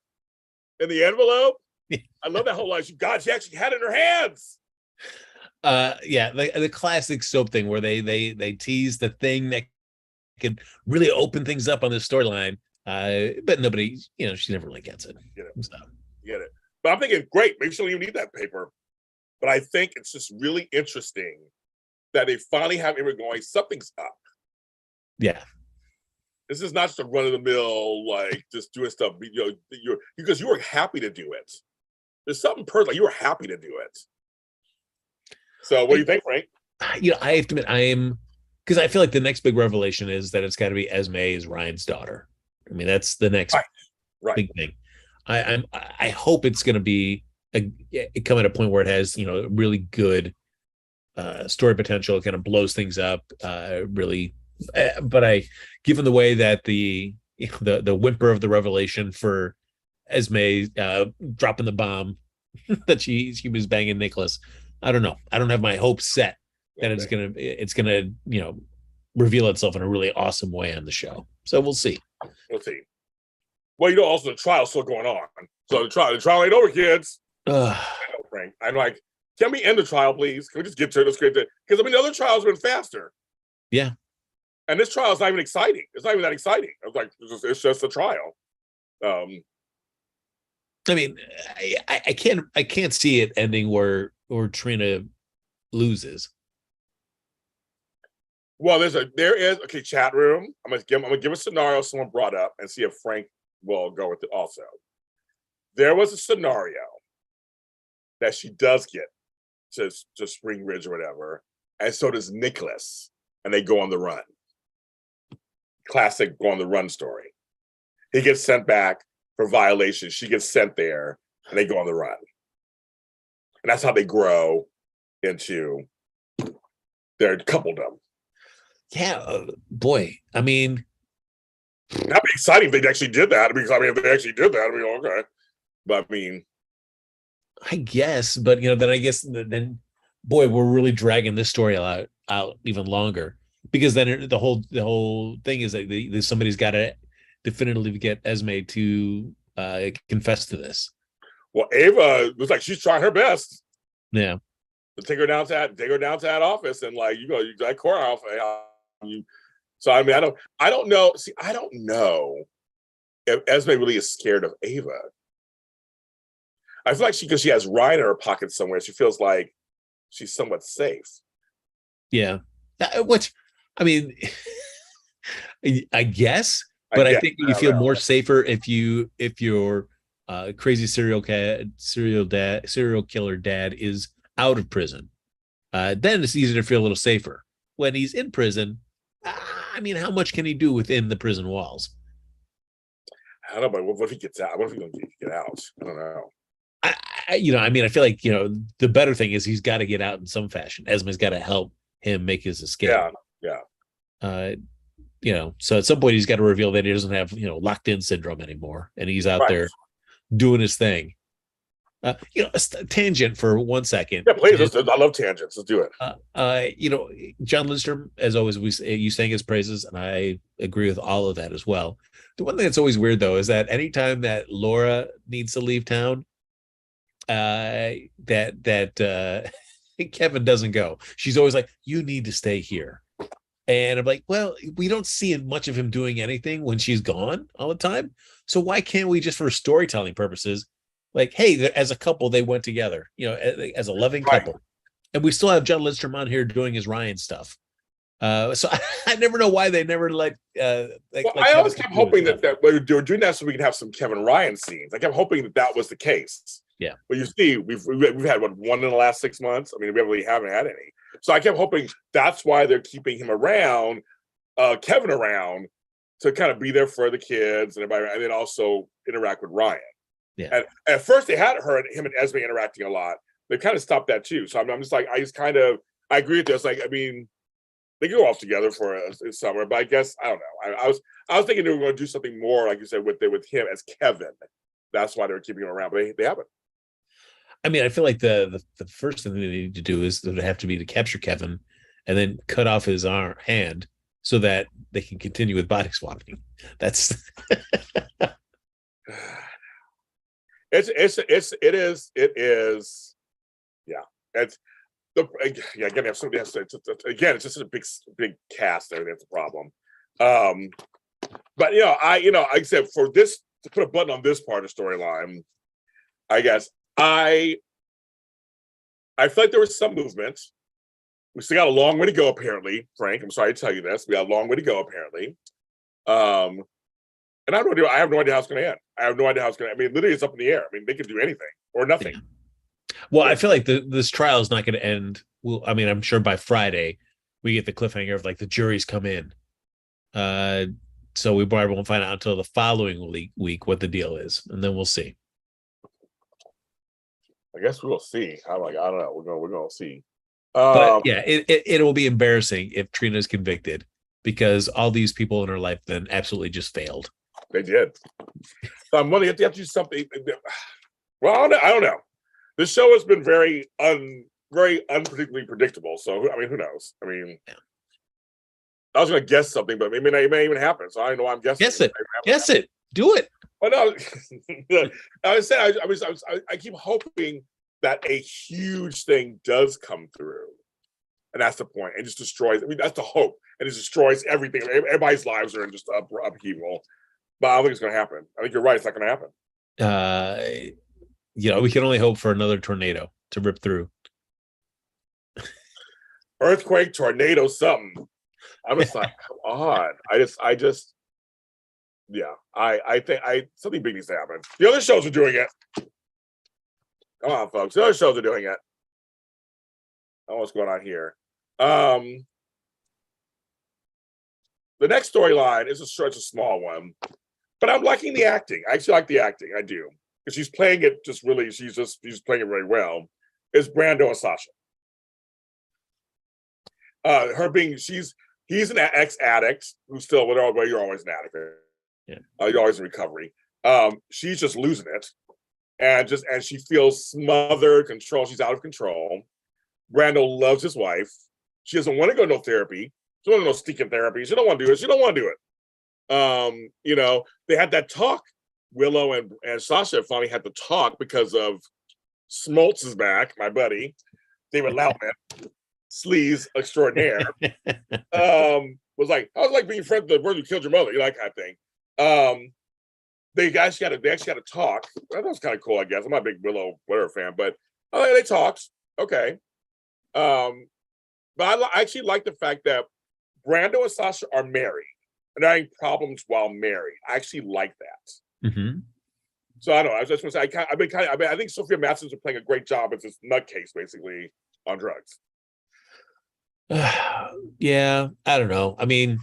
[SPEAKER 1] in the envelope, I love that whole line. She actually had it in her hands.
[SPEAKER 2] Yeah, the classic soap thing where they tease the thing that could really open things up on the storyline. But nobody, she never really gets it.
[SPEAKER 1] Get it. But I'm thinking, great, maybe she don't even need that paper. But I think it's just really interesting that they finally have Ava going, something's up.
[SPEAKER 2] Yeah.
[SPEAKER 1] This is not just a run-of-the-mill, like, just doing stuff, because you were happy to do it. There's something personal, you were happy to do it. So what do you think, Frank?
[SPEAKER 2] I have to admit, because I feel like the next big revelation is that it's got to be Esme is Ryan's daughter. I mean, that's the next big thing. I hope it's going to be come at a point where it has really good story potential. It kind of blows things up really. But given the way that the whimper of the revelation for Esme dropping the bomb that she was banging Nichols, I don't know. I don't have my hopes set that it's gonna reveal itself in a really awesome way on the show. So we'll see.
[SPEAKER 1] We'll see. Well, also the trial's still going on. So the trial ain't over, kids. Frank, I'm like, can we end the trial, please? Can we just get to it? Because the other trials have been faster.
[SPEAKER 2] Yeah.
[SPEAKER 1] And this trial is not even exciting. It's not even that exciting. I was like, it's just a trial.
[SPEAKER 2] I mean, I can't see it ending where Trina loses.
[SPEAKER 1] Well, there is chat room. I'm gonna give a scenario someone brought up and see if Frank will go with it also. There was a scenario that she does get to Spring Ridge or whatever, and so does Nichols, and they go on the run. Classic go on the run story. He gets sent back for violations. She gets sent there, and they go on the run. And that's how they grow into their coupledom.
[SPEAKER 2] Yeah, boy. I mean,
[SPEAKER 1] that'd be exciting if they actually did that. Because if they actually did that, I'd be okay. But
[SPEAKER 2] I guess. But then I guess then, boy, we're really dragging this story out even longer. Because then the whole thing is that somebody's got to definitively get Esme to confess to this.
[SPEAKER 1] Well, Ava looks like she's trying her best.
[SPEAKER 2] Yeah.
[SPEAKER 1] To take her down to that office and you that courthouse. So I don't know. See, I don't know if Esme really is scared of Ava. I feel like because she has Ryan in her pocket somewhere, she feels like she's somewhat safe.
[SPEAKER 2] Yeah. Which, I mean, I guess, but I think you feel more safer if your crazy serial killer dad is out of prison. Then it's easier to feel a little safer. When he's in prison, how much can he do within the prison walls?
[SPEAKER 1] I don't know, but what if he gets out? What if he don't get out? I don't know.
[SPEAKER 2] I feel like the better thing is he's got to get out in some fashion. Esme's got to help him make his escape.
[SPEAKER 1] Yeah.
[SPEAKER 2] So at some point he's got to reveal that he doesn't have locked in syndrome anymore, and he's out there doing his thing. A tangent for 1 second.
[SPEAKER 1] Yeah, please. I love tangents. Let's do
[SPEAKER 2] it. John Lindstrom, as always, you sang his praises, and I agree with all of that as well. The one thing that's always weird though is that anytime that Laura needs to leave town, that Kevin doesn't go. She's always like, "You need to stay here," and I'm like, "Well, we don't see much of him doing anything when she's gone all the time. So why can't we just, for storytelling purposes, like, hey, as a couple, they went together, as a loving
[SPEAKER 1] Right.
[SPEAKER 2] couple, and we still have John Lindstrom on here doing his Ryan stuff." So I never know why they never
[SPEAKER 1] I always kept hoping that we were doing that so we could have some Kevin Ryan scenes. I kept hoping that was the case.
[SPEAKER 2] Yeah.
[SPEAKER 1] But you see, we've had one in the last 6 months. I mean, we really haven't had any. So I kept hoping that's why they're keeping him around, Kevin around, to kind of be there for the kids and everybody, and then also interact with Ryan.
[SPEAKER 2] Yeah.
[SPEAKER 1] And at first they had him and Esme interacting a lot. They kind of stopped that too. So I'm just like, I agree with this. Like, I mean, they go off together for a summer, but I guess I don't know. I was thinking they were going to do something more, like you said, with him as Kevin. That's why they were keeping him around, but they haven't.
[SPEAKER 2] I mean, I feel like the first thing they need to do is have to capture Kevin and then cut off his hand so that they can continue with body swapping. That's
[SPEAKER 1] it is. Yeah, it's again. It's just a big cast there. That's a problem. But I said, for this to put a button on this part of the storyline, I guess I feel like there was some movement. We still got a long way to go, apparently, Frank. I'm sorry to tell you this. We got a long way to go, apparently. And I have no idea how it's going to end. I have no idea how it's going to. I mean, literally, it's up in the air. I mean, they could do anything or nothing.
[SPEAKER 2] Yeah. Well, I feel like this trial is not going to end. Well, I mean, I'm sure by Friday we get the cliffhanger of like the jury's come in. So we probably won't find out until the following week what the deal is, and then we'll see.
[SPEAKER 1] I guess we'll see. I don't know. We're going to see.
[SPEAKER 2] But yeah, it will be embarrassing if Trina's convicted, because all these people in her life then absolutely just failed.
[SPEAKER 1] They did. So I'm wondering if they have to do something. Well, I don't know. This show has been very unpredictably predictable. So I mean, who knows? I mean, yeah. I was going to guess something, but it may even happen. So I don't know why I'm guessing.
[SPEAKER 2] Guess it. Do it.
[SPEAKER 1] Well, no. I keep hoping that a huge thing does come through, and that's the point. And just destroys. I mean, that's the hope, and it destroys everything. Everybody's lives are in just upheaval. But I don't think it's going to happen. I think you're right. It's not going to happen.
[SPEAKER 2] We can only hope for another tornado to rip through.
[SPEAKER 1] Earthquake, tornado, something. I was like, come on. I think something big needs to happen. The other shows are doing it. Come on, folks. The other shows are doing it. I don't know what's going on here. The next storyline is a small one, but I'm liking the acting. I actually like the acting. I do. Because she's playing it she's playing it very well. Is Brando and Sasha. He's an ex-addict who's still, you're always an addict. Yeah. You're always in recovery. She's just losing it. And she feels smothered, control. She's out of control. Brando loves his wife. She doesn't want to go to no therapy. She doesn't want to no stinking therapy. She don't want to do it. She don't want to do it. They had that talk. Willow and Sasha finally had to talk because of Smoltz is back, my buddy, David Loutman, sleaze extraordinaire. Was like, I was like being friends with the person who killed your mother, that kind of thing. They actually had to talk. That was kind of cool, I guess. I'm not a big Willow whatever fan, but they talked. Okay. But I actually like the fact that Brando and Sasha are married and having problems while married. I actually like that.
[SPEAKER 2] Mm-hmm.
[SPEAKER 1] So I don't know. I was just going to say, I think Sophia Matson's playing a great job as this nutcase, basically, on drugs.
[SPEAKER 2] Yeah, I don't know. I mean,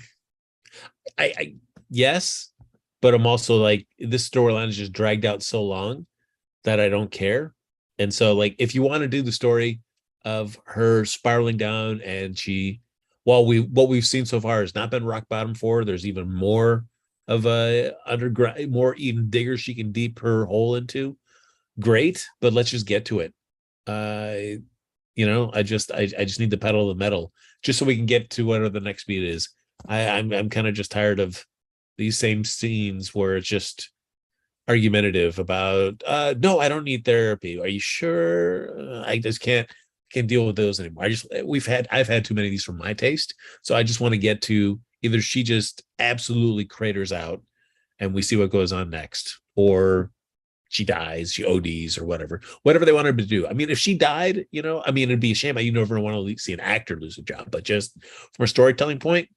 [SPEAKER 2] I yes, but I'm also like, this storyline is just dragged out so long that I don't care. And so, like, if you want to do the story of her spiraling down, and what we've seen so far has not been rock bottom for her, there's even more of a underground, more even digger she can deep her hole into. Great, but let's just get to it. I just need the pedal to the metal just so we can get to whatever the next beat is. I'm kind of just tired of these same scenes where it's just argumentative about no, I don't need therapy. Are you sure? I just can't deal with those anymore. I've had too many of these for my taste. So I just want to get to either she just absolutely craters out and we see what goes on next, or she dies, she ODs or whatever they want her to do. I mean, if she died, I mean, it'd be a shame. You never want to see an actor lose a job, but just from a storytelling point,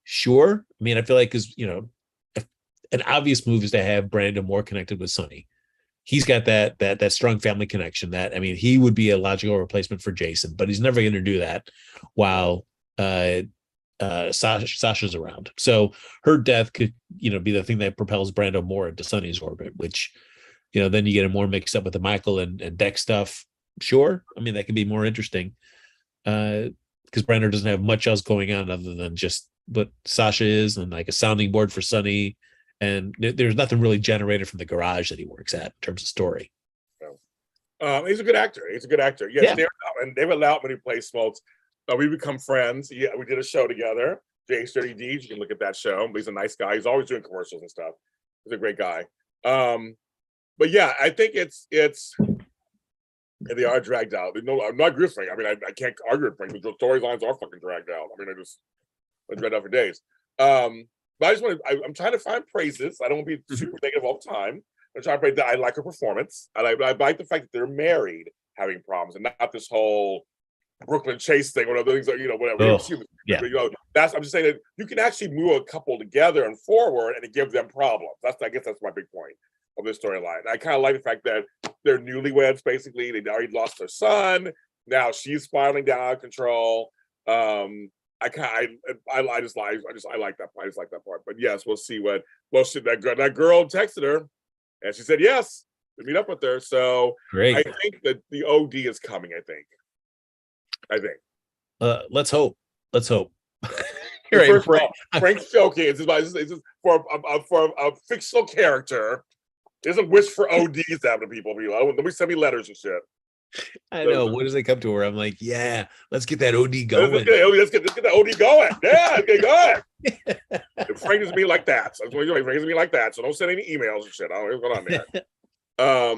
[SPEAKER 2] sure. I mean, I feel like, because, an obvious move is to have Brandon more connected with Sonny. He's got that strong family connection. That, I mean, he would be a logical replacement for Jason, but he's never going to do that while Sasha's around. So her death could, be the thing that propels Brando more into Sonny's orbit, which, then you get him more mixed up with the Michael and Dex stuff. Sure. I mean, that could be more interesting. Because Brando doesn't have much else going on other than just what Sasha is, and like a sounding board for Sonny. And there's nothing really generated from the garage that he works at in terms of story.
[SPEAKER 1] He's a good actor. Yes, yeah. And David Loutman, who plays Smokes, we become friends. Yeah, we did a show together, J30D. You can look at that show. He's a nice guy. He's always doing commercials and stuff. He's a great guy. But yeah, I think it's they are dragged out. No, I'm not gruesome. I mean, I can't argue with things. The storylines are fucking dragged out. I mean, I dread out for days. But I just I'm trying to find praises. I don't want to be super negative all the time. I'm trying to praise that I like her performance. I like the fact that they're married having problems, and not this whole Brooklyn Chase thing, whatever things, whatever.
[SPEAKER 2] Oh, yeah.
[SPEAKER 1] But, I'm just saying that you can actually move a couple together and forward, and it gives them problems. I guess that's my big point of this storyline. I kind of like the fact that they're newlyweds. Basically, they already lost their son. Now she's spiraling down out of control. I just like that part. I just like that part. But yes, we'll see that girl texted her, and she said yes to meet up with her. So
[SPEAKER 2] great.
[SPEAKER 1] I think that the OD is coming. I think.
[SPEAKER 2] Let's hope.
[SPEAKER 1] First of all, Frank's joking. It's just for a fictional character. It doesn't wish for ODs to happen to people. Let me send me letters and shit.
[SPEAKER 2] I know. What does they come to her? I'm like, yeah, let's get that OD going.
[SPEAKER 1] Let's get that OD going. Yeah, let's get going. Frank doesn't be like that. So Frank doesn't be like that. So don't send any emails and shit. I don't know what's going on there.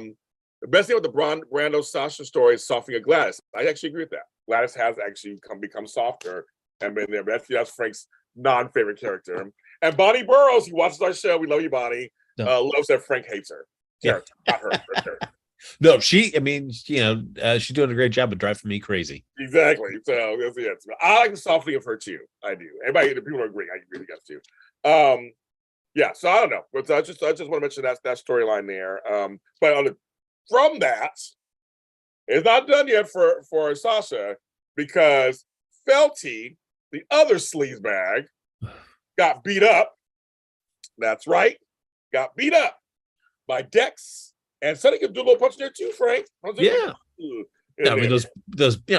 [SPEAKER 1] The best thing with the Brando Sasha story is softening of Gladys. I actually agree with that. Gladys has actually become softer and been there. But that's Frank's non-favorite character. And Bonnie Burrows, he watches our show. We love you, Bonnie. Loves that Frank hates her. Character, not her.
[SPEAKER 2] No, she's doing a great job of driving me crazy.
[SPEAKER 1] Exactly. So I like the softening of her too. I do. The people are agreeing. I really got to. Yeah. So I don't know, but I just want to mention that storyline there. But from that, it's not done yet for Sasha, because Felty, the other sleazebag, got beat up. That's right, got beat up by Dex. And Sonny can do a little punch there too, Frank.
[SPEAKER 2] Yeah. I mean,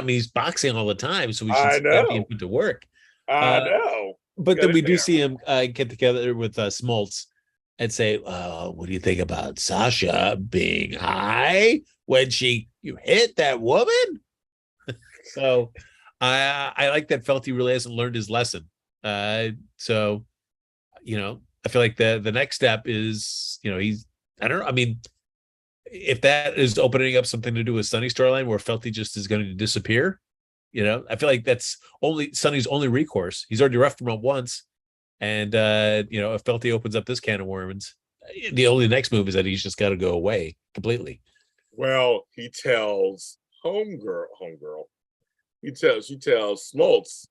[SPEAKER 2] he's boxing all the time, so we should be able to work.
[SPEAKER 1] I know.
[SPEAKER 2] But then we do see him get together with Smoltz and say, what do you think about Sasha being high when you hit that woman? So I like that Felty really hasn't learned his lesson. So, I feel like the next step is, I don't know. I mean, if that is opening up something to do with Sonny's storyline where Felty just is going to disappear, I feel like that's Sonny's only recourse. He's already roughed him up once. And, if Felty opens up this can of worms, the only next move is that he's just got to go away completely.
[SPEAKER 1] Well, he tells homegirl. She tells Smoltz,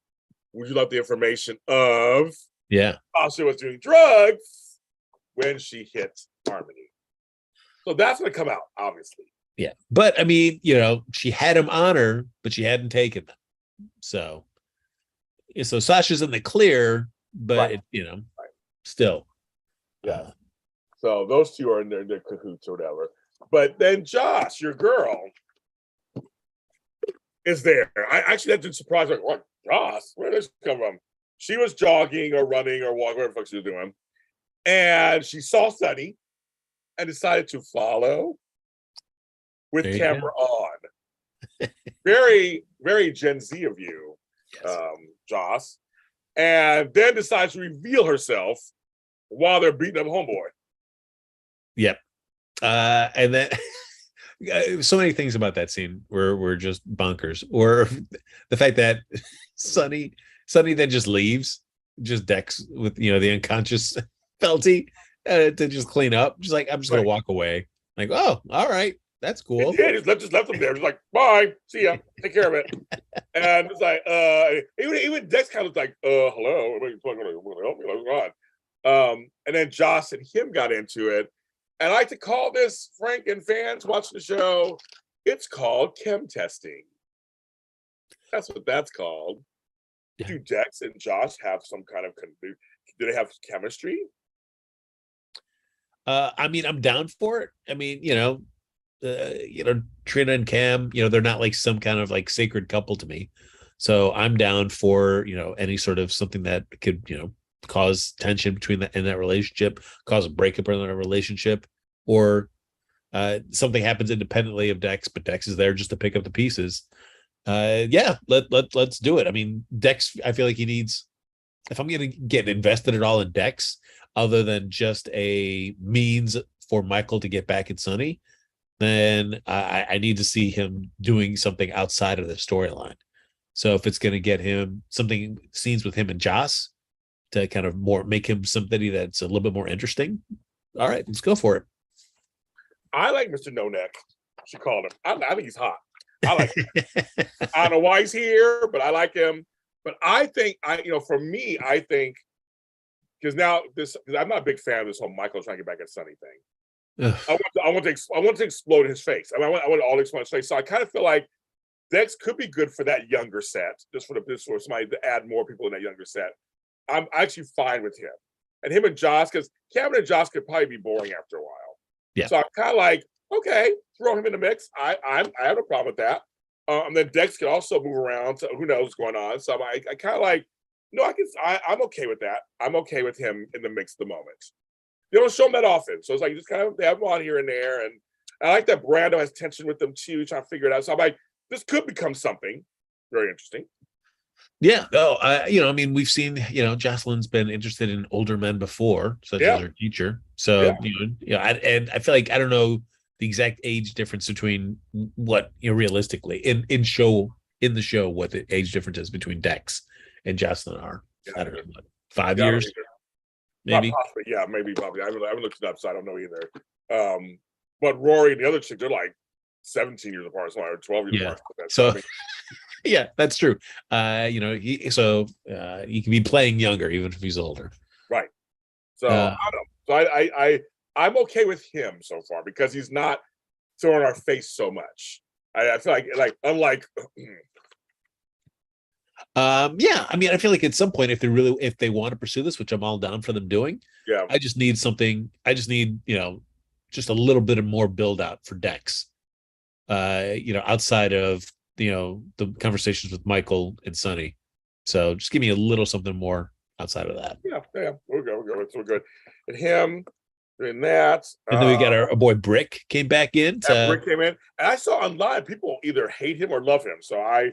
[SPEAKER 1] would you like the information of Sasha was doing drugs when she hit Harmony? So that's going to come out, obviously.
[SPEAKER 2] Yeah. But, I mean, she had him on her, but she hadn't taken them. So Sasha's in the clear, but, still.
[SPEAKER 1] Yeah. So those two are in their cahoots or whatever. But then Josh, your girl, is there. That didn't surprise me. What? Josh? Where did this come from? She was jogging or running or walking, whatever the fuck she was doing. And she saw Sonny and decided to follow with camera on. Very, very Gen Z of you, yes. Joss. And then decides to reveal herself while they're beating up homeboy.
[SPEAKER 2] Yep. And then so many things about that scene were just bonkers. Or the fact that Sonny then just leaves, just decks with the unconscious Felty to just clean up. Just like, I'm just gonna walk away. Like, oh, all right, that's cool.
[SPEAKER 1] Yeah, just left him there. Just like, bye, see ya, take care of it. And it's like, even Dex kind of like, hello, am I gonna help me? Like, God. And then Joss and him got into it. And I like to call this, Frank and fans watching the show, it's called chem testing. That's what that's called.
[SPEAKER 2] Yeah.
[SPEAKER 1] Do Dex and Josh have some kind of, do they have chemistry?
[SPEAKER 2] I mean, I'm down for it. I mean, Trina and Cam, they're not like some kind of like sacred couple to me. So I'm down for, any sort of something that could, cause tension between in that relationship, cause a breakup in that relationship, or something happens independently of Dex, but Dex is there just to pick up the pieces. Let's do it. I mean, Dex, I feel like he needs, if I'm going to get invested at all in Dex, other than just a means for Michael to get back at Sonny, then I need to see him doing something outside of the storyline. So if it's going to get him something, scenes with him and Joss to kind of make him somebody that's a little bit more interesting, all right, let's go for it.
[SPEAKER 1] I like Mr. No Neck. She called him. I think he's hot. I like him. I don't know why he's here, but I like him. But I think for me, I think because now because I'm not a big fan of this whole Michael trying to get back at Sonny thing. I want to explode his face. I want it all to explode his face. So I kind of feel like Dex could be good for that younger set, just for somebody to add more people in that younger set. I'm actually fine with him. And him and Joss, because Cameron and Joss could probably be boring after a while.
[SPEAKER 2] Yeah.
[SPEAKER 1] So I'm kind of like, okay, throw him in the mix. I have no problem with that. And then Dex can also move around. So who knows what's going on? So I kind of like, no, I'm okay with that. I'm okay with him in the mix at the moment. They don't show him that often. So it's like, just kind of, they have him on here and there. And I like that Brando has tension with them too, trying to figure it out. So I'm like, this could become something very interesting.
[SPEAKER 2] Yeah. Oh, I mean, we've seen, Jocelyn's been interested in older men before, such as her teacher. So, and I feel like, I don't know the exact age difference between what, realistically in the show, what the age difference is between Dex and Jocelyn are. I don't know, what, 5 years? Maybe.
[SPEAKER 1] Possibly, maybe, probably. I haven't looked it up, so I don't know either. But Rory and the other chick, they're like 17 years apart, or 12 years apart.
[SPEAKER 2] So yeah, that's true. He can be playing younger even if he's older.
[SPEAKER 1] Right. So I don't know. So I'm okay with him so far because he's not throwing our face so much. I feel like unlike
[SPEAKER 2] I mean, I feel like at some point, if they want to pursue this, which I'm all down for them doing, I just need just a little bit of more build out for Dex. Outside of the conversations with Michael and Sonny. So just give me a little something more outside of that.
[SPEAKER 1] Yeah, we're good. It's good. And him doing that.
[SPEAKER 2] And then we got our boy Brick came back in.
[SPEAKER 1] Brick came in, and I saw online people either hate him or love him. So I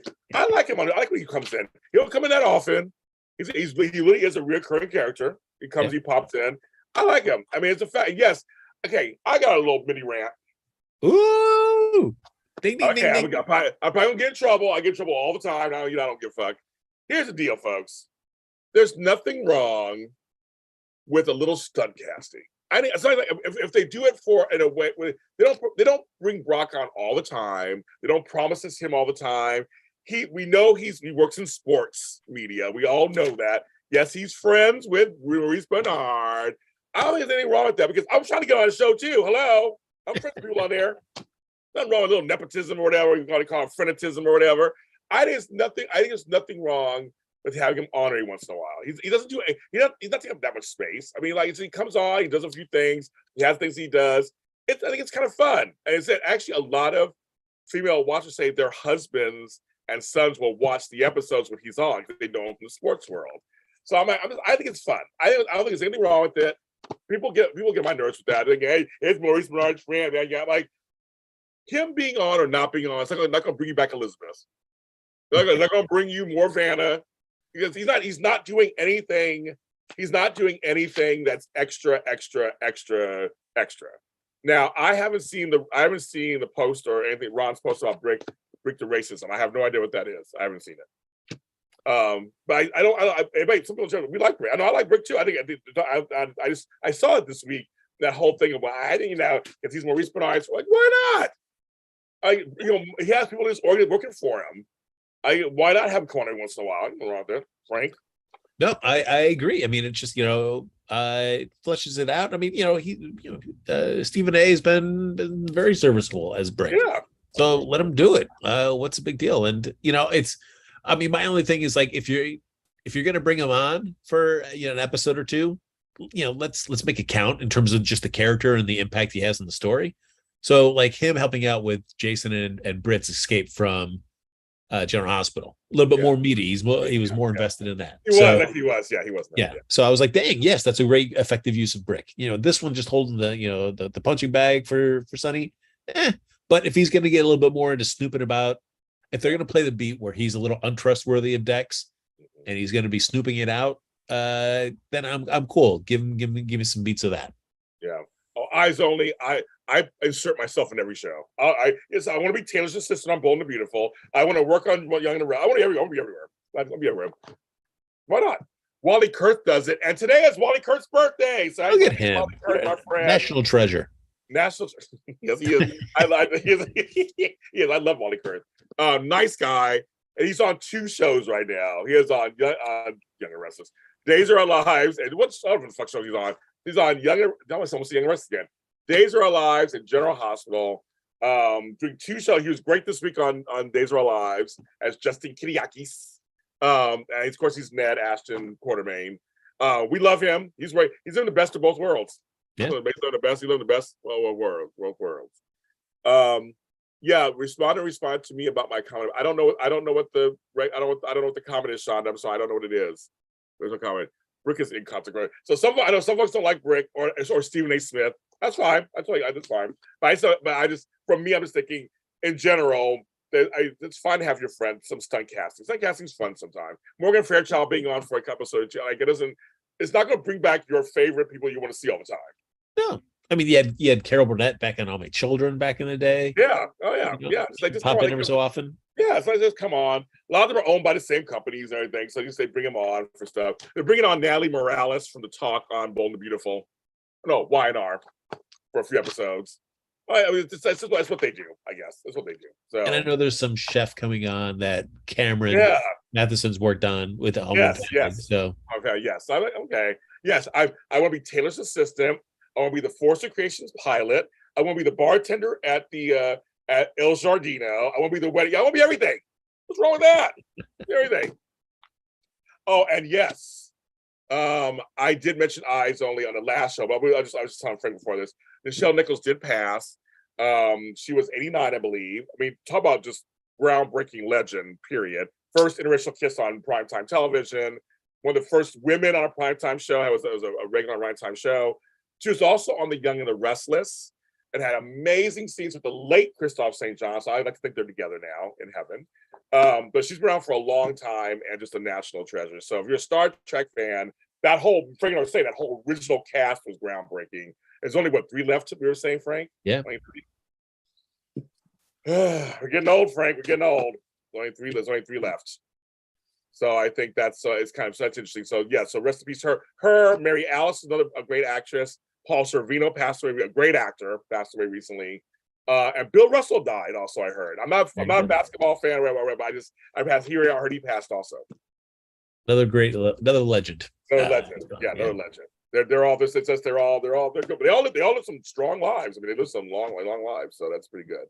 [SPEAKER 1] like him. I like when he comes in. He don't come in that often. He really is a recurring character. He comes, he pops in. I like him. I mean, it's a fact. Yes. Okay, I got a little mini rant.
[SPEAKER 2] Ooh.
[SPEAKER 1] Ding, ding, okay, ding, I'm probably gonna get in trouble. I get in trouble all the time. Now I don't give a fuck. Here's the deal, folks. There's nothing wrong with a little stunt casting. I think it's like if they do it in a way where they don't bring Brock on all the time. They don't promise us him all the time. We know he works in sports media. We all know that. Yes, he's friends with Maurice Bernard. I don't think there's anything wrong with that because I'm trying to get on the show too. Hello, I'm friends with people on there. Nothing wrong with a little nepotism or whatever. You want to call it frenetism or whatever. I think there's nothing wrong with having him on every once in a while. He doesn't do it. He's not taking up that much space. I mean, like he comes on, he does a few things. He has things he does. I think it's kind of fun. And it's actually a lot of female watchers say their husbands and sons will watch the episodes when he's on because they know him from the sports world. So I think it's fun. I don't think there's anything wrong with it. People get my nerves with that. They're like, hey, it's Maurice Bernard's friend. Like. Him being on or not being on, it's not going to bring you back Elizabeth. It's not going to bring you more Vanna because he's not doing anything He's not doing anything that's extra. Now, I haven't seen the post or anything Ron's post about Brick the racism. I have no idea what that is. I haven't seen it. But some people we like Brick. I know I like Brick too. I saw it this week. That whole thing about if he's Maurice Bernard's, like, why not? He has people in his organ working for him. Why not have him come on every once in a while? Around there, Frank.
[SPEAKER 2] No, I agree. I mean, it's just, it fleshes it out. I mean, Stephen A has been very serviceable as Brick.
[SPEAKER 1] Yeah.
[SPEAKER 2] So let him do it. What's the big deal? And my only thing is, like, if you're gonna bring him on for an episode or two, let's make it count in terms of just the character and the impact he has in the story. So, like, him helping out with Jason and Britt's escape from General Hospital, a little bit more meaty. He was more invested in that.
[SPEAKER 1] He was.
[SPEAKER 2] Yeah. So I was like, dang, yes, that's a great effective use of Brick. This one just holding the punching bag for Sonny. But if he's going to get a little bit more into snooping about, if they're going to play the beat where he's a little untrustworthy of Dex, and he's going to be snooping it out, then I'm cool. Give me some beats of that.
[SPEAKER 1] Yeah. Oh, Eyes Only. I insert myself in every show. I want to be Taylor's assistant on Bold and the Beautiful. I want to work on Young and the Restless. I want to be everywhere. I'll be everywhere. Why not? Wally Kurth does it, and today is Wally Kurth's birthday. So
[SPEAKER 2] look at him,
[SPEAKER 1] Wally Kurth, my friend.
[SPEAKER 2] National treasure.
[SPEAKER 1] Yes, he is. I love Wally Kurth. Nice guy, and he's on 2 shows right now. He is on Young and Restless, Days Are Our Lives, and what's the fuck show he's on? He's on Young and almost Young and Restless again. Days Are Our Lives and General Hospital. Doing 2 shows. He was great this week on Days Are Our Lives as Justin Kiriakis. And of course he's Ned Ashton Quartermain. We love him. He's right. He's in the best of both worlds.
[SPEAKER 2] Yeah.
[SPEAKER 1] He's in the best. He lives in the best worlds. Respond to me about my comment. I don't know what the comment is, Shonda. I'm sorry, I don't know what it is. There's no comment. Brick is inconsequential. So I know some folks don't like Brick or Stephen A. Smith. That's fine. That's fine. But I'm just thinking in general. It's fun to have your friend some stunt casting. Stunt casting's fun sometimes. Morgan Fairchild being on for a couple of like it's not going to bring back your favorite people you want to see all the time.
[SPEAKER 2] No, I mean you had Carol Burnett back on All My Children back in the day.
[SPEAKER 1] Yeah, oh yeah, yeah. So they just
[SPEAKER 2] pop in every so often.
[SPEAKER 1] Yeah, so they just come on. A lot of them are owned by the same companies and everything. So they bring them on for stuff. They're bringing on Natalie Morales from The Talk on Bold and the Beautiful. No, Y&R for a few episodes. That's what they do, I guess. That's what they do. So, and
[SPEAKER 2] I know there's some chef coming on that Cameron Matheson's worked on with the
[SPEAKER 1] Yes.
[SPEAKER 2] So
[SPEAKER 1] yes. Yes, I want to be Taylor's assistant. I want to be the Force of Creations pilot. I want to be the bartender at the at El Giardino. I want to be the wedding. I want to be everything. What's wrong with that? Everything. Oh, and yes, I did mention Eyes Only on the last show, but I was just telling Frank before this. Nichelle Nichols did pass. She was 89, I believe. I mean, talk about just groundbreaking legend, period. First interracial kiss on primetime television. One of the first women on a primetime show. It was a regular primetime show. She was also on The Young and the Restless and had amazing scenes with the late Christophe St. John. So I like to think they're together now in heaven. But she's been around for a long time and just a national treasure. So if you're a Star Trek fan, that whole original cast was groundbreaking. There's only 3 left. We were saying, Frank.
[SPEAKER 2] Yeah.
[SPEAKER 1] We're getting old, Frank. We're getting old. There's only 3 left. So I think that's interesting. So yeah. So rest in peace, her Mary Alice, a great actress. Paul Sorvino passed away. A great actor, passed away recently. And Bill Russell died. Also, I heard. I'm not a basketball fan, but I heard he passed also.
[SPEAKER 2] Another legend.
[SPEAKER 1] Another legend. Another legend. They're all this. It's just they're good. But they all live some strong lives. I mean, they live some long lives. So that's pretty good.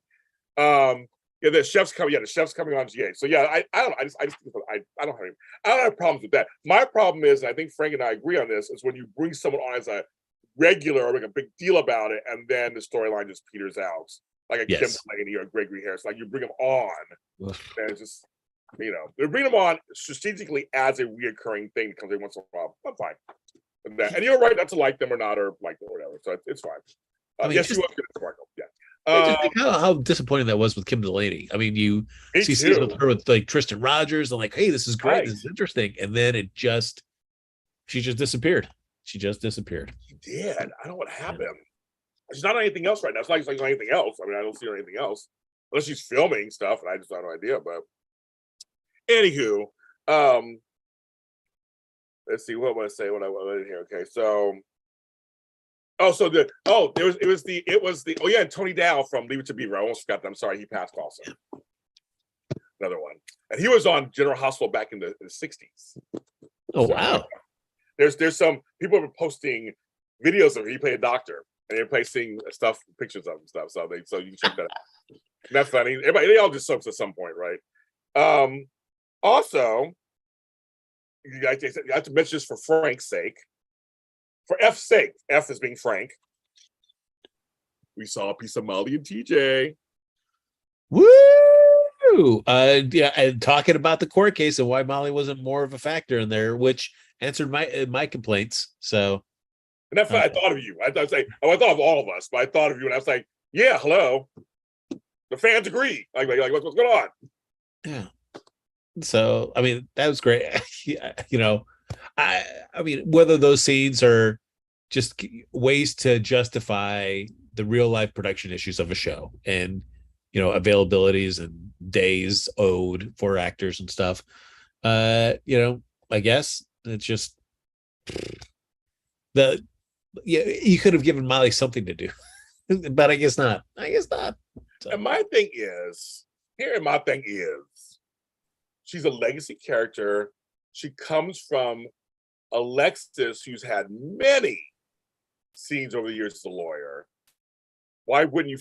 [SPEAKER 1] The chef's coming. Yeah, the chef's coming on GA. So yeah, I don't. I don't have problems with that. My problem is, and I think Frank and I agree on this, is when you bring someone on as a regular or make a big deal about it, and then the storyline just peters out, like a Kim Delaney or Gregory Harris. Like you bring them on, and it's just they bring them on strategically as a reoccurring thing because every once in a while. I'm fine. And you're right not to like them or not or like them or whatever. So it's fine. Yes, you was good at Sparkle. Yeah.
[SPEAKER 2] Just think how disappointing that was with Kim Delaney. I mean, you see scenes with her with like Tristan Rogers and like, hey, this is great, this is interesting, and then it just She just disappeared. She just disappeared.
[SPEAKER 1] She did. I don't know what happened. She's not on anything else right now. It's not like she's on anything else. I mean, I don't see her on anything else unless she's filming stuff, and I just have no idea. But anywho, let's see what I want to say. What I want in here. Okay, so and Tony Dow from Leave It to Beaver. I almost forgot that. I'm sorry, he passed also. Another one, and he was on General Hospital back in the 60s.
[SPEAKER 2] Oh wow!
[SPEAKER 1] There's some people were posting videos of him. He played a doctor, and they're placing stuff, pictures of him and stuff. So you can check that out. Isn't that funny? Everybody, they all just sucks at some point, right? Also, you have to mention this for Frank's sake. For F's sake, F is being Frank. We saw a piece of Molly and TJ.
[SPEAKER 2] Woo! Yeah, and talking about the court case and why Molly wasn't more of a factor in there, which answered my complaints. So,
[SPEAKER 1] and that's why I thought of you. I thought of all of us, but I thought of you, and I was like, yeah, hello. The fans agree. Like what's going on?
[SPEAKER 2] Yeah. So, I mean, that was great. You know, I mean, whether those scenes are just ways to justify the real life production issues of a show and, you know, availabilities and days owed for actors and stuff. You know, I guess it's just you could have given Molly something to do, but I guess not. So.
[SPEAKER 1] And my thing is, she's a legacy character. She comes from Alexis, who's had many scenes over the years as a lawyer. Why wouldn't you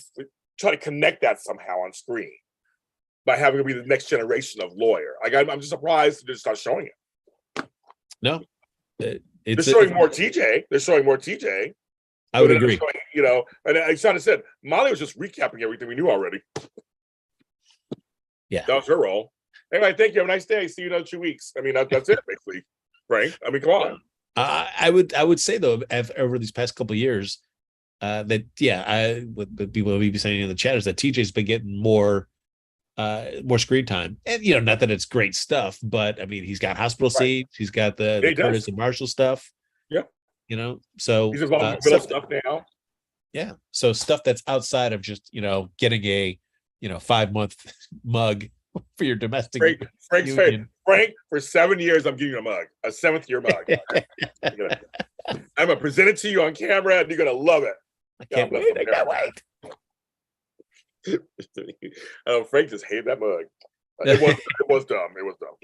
[SPEAKER 1] try to connect that somehow on screen by having her be the next generation of lawyer? I'm just surprised to just start showing it.
[SPEAKER 2] No,
[SPEAKER 1] they're showing more TJ. They're showing more TJ.
[SPEAKER 2] I would agree.
[SPEAKER 1] Showing, you know, and I kind of said Molly was just recapping everything we knew already.
[SPEAKER 2] Yeah,
[SPEAKER 1] that was her role. Anyway, thank you. Have a nice day. See you in another 2 weeks. I mean, that's it basically, Frank. I mean, come on.
[SPEAKER 2] I would say though, over these past couple of years, that what people will be saying in the chat is that TJ's been getting more screen time, and you know, not that it's great stuff, but I mean, he's got hospital scenes, he's got the Curtis and Marshall stuff.
[SPEAKER 1] Yeah,
[SPEAKER 2] you know, so
[SPEAKER 1] he's involved in stuff now.
[SPEAKER 2] Yeah, so stuff that's outside of just, you know, getting a 5-month mug for your domestic.
[SPEAKER 1] Frank, for 7 years, I'm giving you a mug, a 7th year mug. I'm gonna present it to you on camera, and you're gonna love it.
[SPEAKER 2] I can't wait.
[SPEAKER 1] Frank just hated that mug. It was dumb. It was dumb.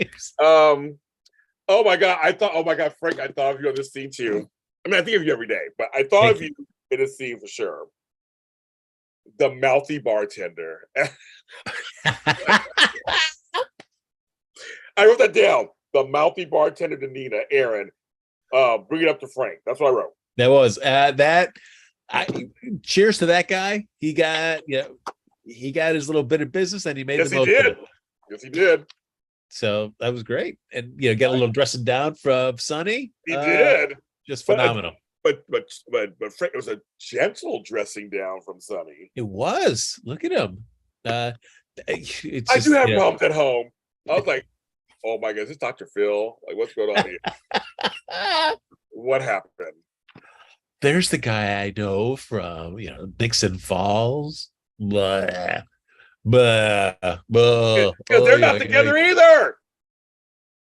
[SPEAKER 1] Oh my God, Frank, I thought of you on this scene too. I mean, I think of you every day, but I thought of you in a scene for sure. The mouthy bartender. I wrote that down. The mouthy bartender to Nina, Aaron. Bring it up to Frank. That's what I wrote.
[SPEAKER 2] That was cheers to that guy. He got his little bit of business, and he made the most of it.
[SPEAKER 1] Yes, he did.
[SPEAKER 2] So that was great, and get a little dressing down from Sonny.
[SPEAKER 1] He did.
[SPEAKER 2] Just phenomenal.
[SPEAKER 1] But Frank, it was a gentle dressing down from Sonny.
[SPEAKER 2] It was. Look at him. I
[SPEAKER 1] do have problems at home. I was like, oh my God, is this Dr. Phil? Like, what's going on here? What happened?
[SPEAKER 2] There's the guy I know from, Dixon Falls. Blah, blah, blah.
[SPEAKER 1] Because they're not together either.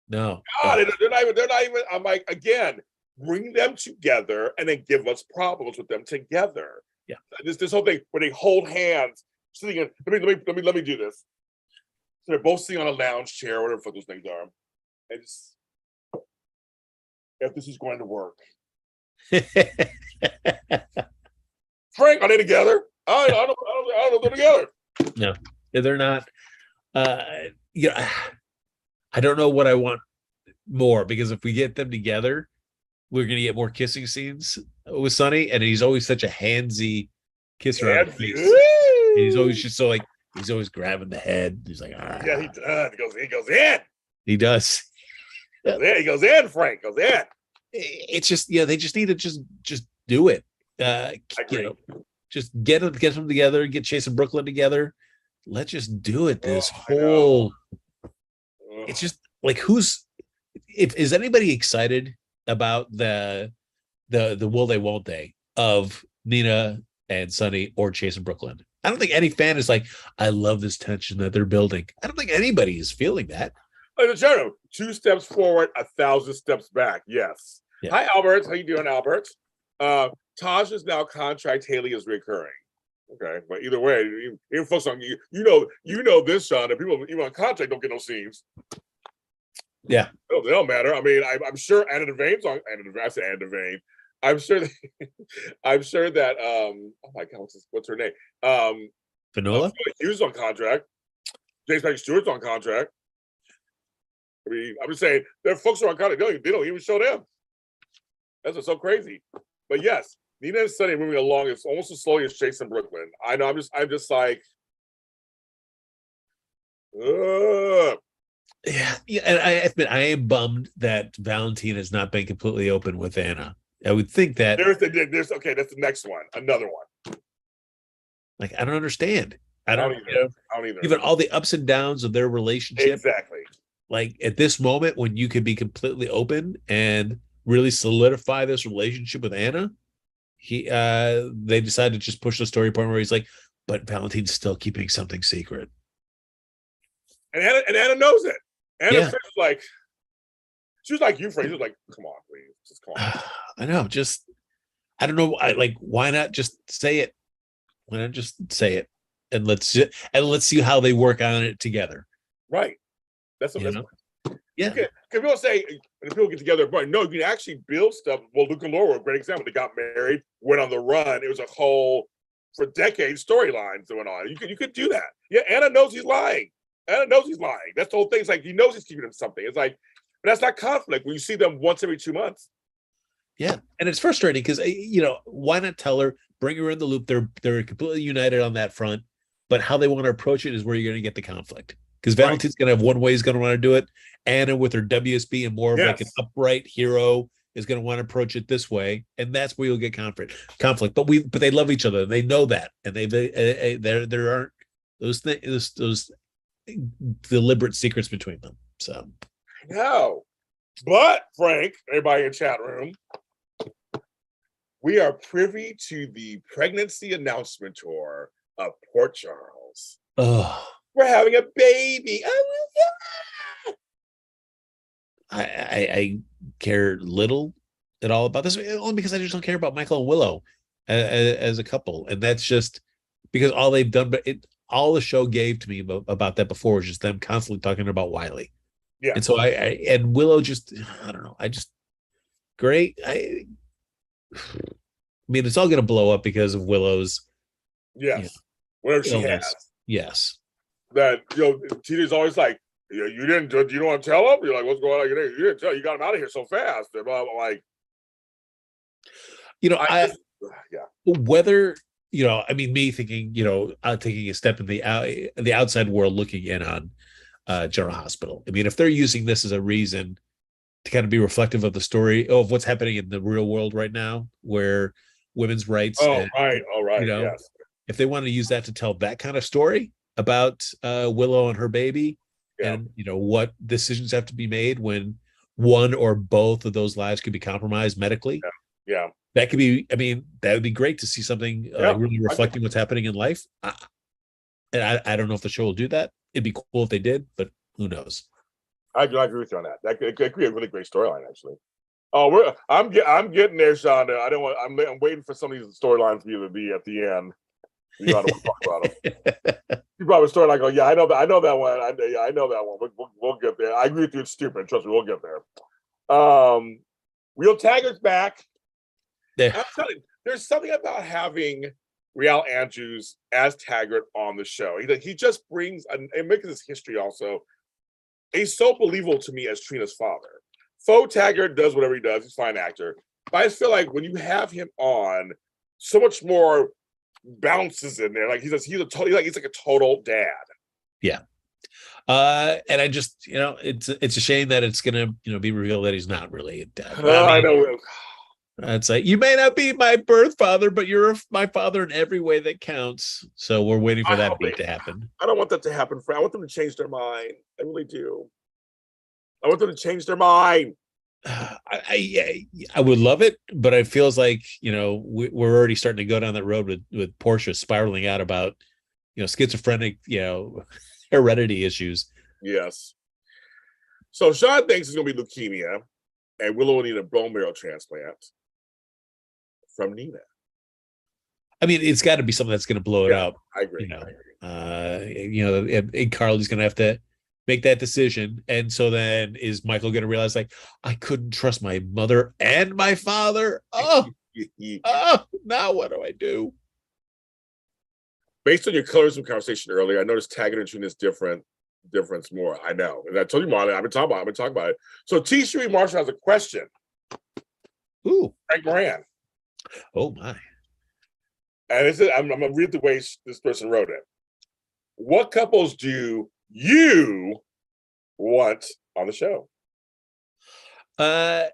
[SPEAKER 2] No.
[SPEAKER 1] God, they're not even. I'm like, again, bring them together and then give us problems with them together.
[SPEAKER 2] Yeah.
[SPEAKER 1] This whole thing where they hold hands. Sitting let me do this. So they're both sitting on a lounge chair, whatever the fuck those things are. And just, if this is going to work. Frank, are they together? I don't know if they're together.
[SPEAKER 2] No, they're not. I don't know what I want more, because if we get them together, we're gonna get more kissing scenes with Sonny, and he's always such a handsy kisser on the face. And he's always just so like, he's always grabbing the head. He's like,
[SPEAKER 1] yeah, he does. He goes in.
[SPEAKER 2] He does.
[SPEAKER 1] Yeah, he goes in. Frank goes in.
[SPEAKER 2] It's just, they just need to just do it. Just get them together, get Chase and Brooklyn together. Let's just do it. It's just like, is anybody excited about the will they won't they of Nina and Sonny or Chase and Brooklyn. I don't think any fan is like, I love this tension that they're building. I don't think anybody is feeling that.
[SPEAKER 1] Like, Shadow, 2 steps forward, 1,000 steps back. Yes.
[SPEAKER 2] Yeah.
[SPEAKER 1] Hi, Albert. How you doing, Albert? Taj's now contract. Haley is recurring. Okay, but either way, even folks on you know this, Sean. That people even on contract don't get no scenes.
[SPEAKER 2] Yeah,
[SPEAKER 1] they don't matter. I mean, I'm sure Anna Devane's on. I said Anna Devane. I'm sure. I'm sure that. Oh my God, what's her name?
[SPEAKER 2] Finola.
[SPEAKER 1] Hughes on contract. James Patrick Stewart's on contract. I mean, I'm just saying there are folks who are on contract. They don't even show them. That's what's so crazy. But yes, Nina and Sonny moving along is almost as slowly as Chase and Brooklyn. I know. I'm just like.
[SPEAKER 2] Yeah, and I admit I am bummed that Valentine has not been completely open with Anna. I would think that
[SPEAKER 1] there's okay. That's the next one. Another one.
[SPEAKER 2] Like, I don't understand. I don't
[SPEAKER 1] either.
[SPEAKER 2] Even all the ups and downs of their relationship.
[SPEAKER 1] Exactly.
[SPEAKER 2] Like at this moment when you could be completely open and really solidify this relationship with Anna, they decided to just push the story point where he's like, but Valentine's still keeping something secret.
[SPEAKER 1] And Anna knows it. Anna's was like, she was like you, Frank. She was like, come on, please. Just come on.
[SPEAKER 2] I know. Just, I don't know. Why not just say it? Why not just say it? And let's see how they work on it together.
[SPEAKER 1] Right. That's what.
[SPEAKER 2] Yeah.
[SPEAKER 1] Because people say, and people get together, but no, you can actually build stuff. Well, Luke and Laura were a great example. They got married, went on the run. It was a whole, for decades, storylines going on. You could do that. Yeah, Anna knows he's lying. Anna knows he's lying. That's the whole thing. It's like he knows he's keeping him something. It's like, but that's not conflict when you see them once every 2 months.
[SPEAKER 2] Yeah, and it's frustrating because why not tell her, bring her in the loop? They're completely united on that front, but how they want to approach it is where you're going to get the conflict. Because Valentine's going to have one way he's going to want to do it. Anna, with her WSB and more of like an upright hero, is going to want to approach it this way, and that's where you'll get conflict. But they love each other. They know that, and there aren't those deliberate secrets between them. So
[SPEAKER 1] no, but Frank, everybody in chat room, we are privy to the pregnancy announcement tour of Port Charles.
[SPEAKER 2] Oh,
[SPEAKER 1] we're having a baby. Oh
[SPEAKER 2] my God. I care little at all about this, only because I just don't care about Michael and Willow as a couple, and that's just because all they've done. But all the show gave to me about that before was just them constantly talking about Wiley.
[SPEAKER 1] Yeah.
[SPEAKER 2] And so and Willow just, I don't know. Great. I mean, it's all going to blow up because of Willow's.
[SPEAKER 1] Yes. Whatever she has.
[SPEAKER 2] Yes.
[SPEAKER 1] That, TJ's always like, you didn't, do you want to tell him? You're like, what's going on? You didn't tell, you got him out of here so fast. I'm like,
[SPEAKER 2] whether, I mean, me thinking, taking a step in the outside world, looking in on General Hospital. I mean, if they're using this as a reason to kind of be reflective of the story of what's happening in the real world right now, where women's rights.
[SPEAKER 1] Yes.
[SPEAKER 2] If they want to use that to tell that kind of story about Willow and her baby, and what decisions have to be made when one or both of those lives could be compromised medically.
[SPEAKER 1] Yeah.
[SPEAKER 2] That could be, I mean, that would be great to see something really reflecting what's happening in life. And I don't know if the show will do that. It'd be cool if they did, but who knows?
[SPEAKER 1] I agree with you on that. That could be a really great storyline, actually. Oh, I'm getting there, Shonda. I'm waiting for some of these storylines for you to be at the end. You don't want to talk about them. You probably start like, oh yeah, I know that one. I know that one. We'll get there. I agree with you. It's stupid. Trust me, we'll get there. Real Taggart's back.
[SPEAKER 2] Yeah.
[SPEAKER 1] I'm telling you, there's something about having Real Andrews as Taggart on the show. He just brings and makes this history also. He's so believable to me as Trina's father. Faux Taggart does whatever he does. He's a fine actor. But I just feel like when you have him on, so much more bounces in there. Like he's like a total dad.
[SPEAKER 2] Yeah. And I just, it's a shame that it's gonna, be revealed that he's not really a dad.
[SPEAKER 1] I know.
[SPEAKER 2] It's like, you may not be my birth father, but you're my father in every way that counts. So we're waiting for that beat to happen.
[SPEAKER 1] I don't want that to happen. I want them to change their mind. I really do. I want them to change their mind.
[SPEAKER 2] I would love it, but it feels like we're already starting to go down that road with Portia spiraling out about schizophrenic heredity issues.
[SPEAKER 1] Yes. So Sean thinks it's going to be leukemia, and Willow will need a bone marrow transplant from Nina.
[SPEAKER 2] I mean, it's got to be something that's going to blow it up.
[SPEAKER 1] I agree.
[SPEAKER 2] And Carly's going to have to make that decision. And so then is Michael going to realize, like, I couldn't trust my mother and my father? Oh, now what do I do?
[SPEAKER 1] Based on your colorism conversation earlier, I noticed Taggart and Trina's difference more. I know. And I told you, Marlon, I've been talking about it. So T. Sheree Marshall has a question.
[SPEAKER 2] Ooh.
[SPEAKER 1] Frank Moran.
[SPEAKER 2] Oh, my.
[SPEAKER 1] And I'm going to read the way this person wrote it. What couples do you want on the show?
[SPEAKER 2] I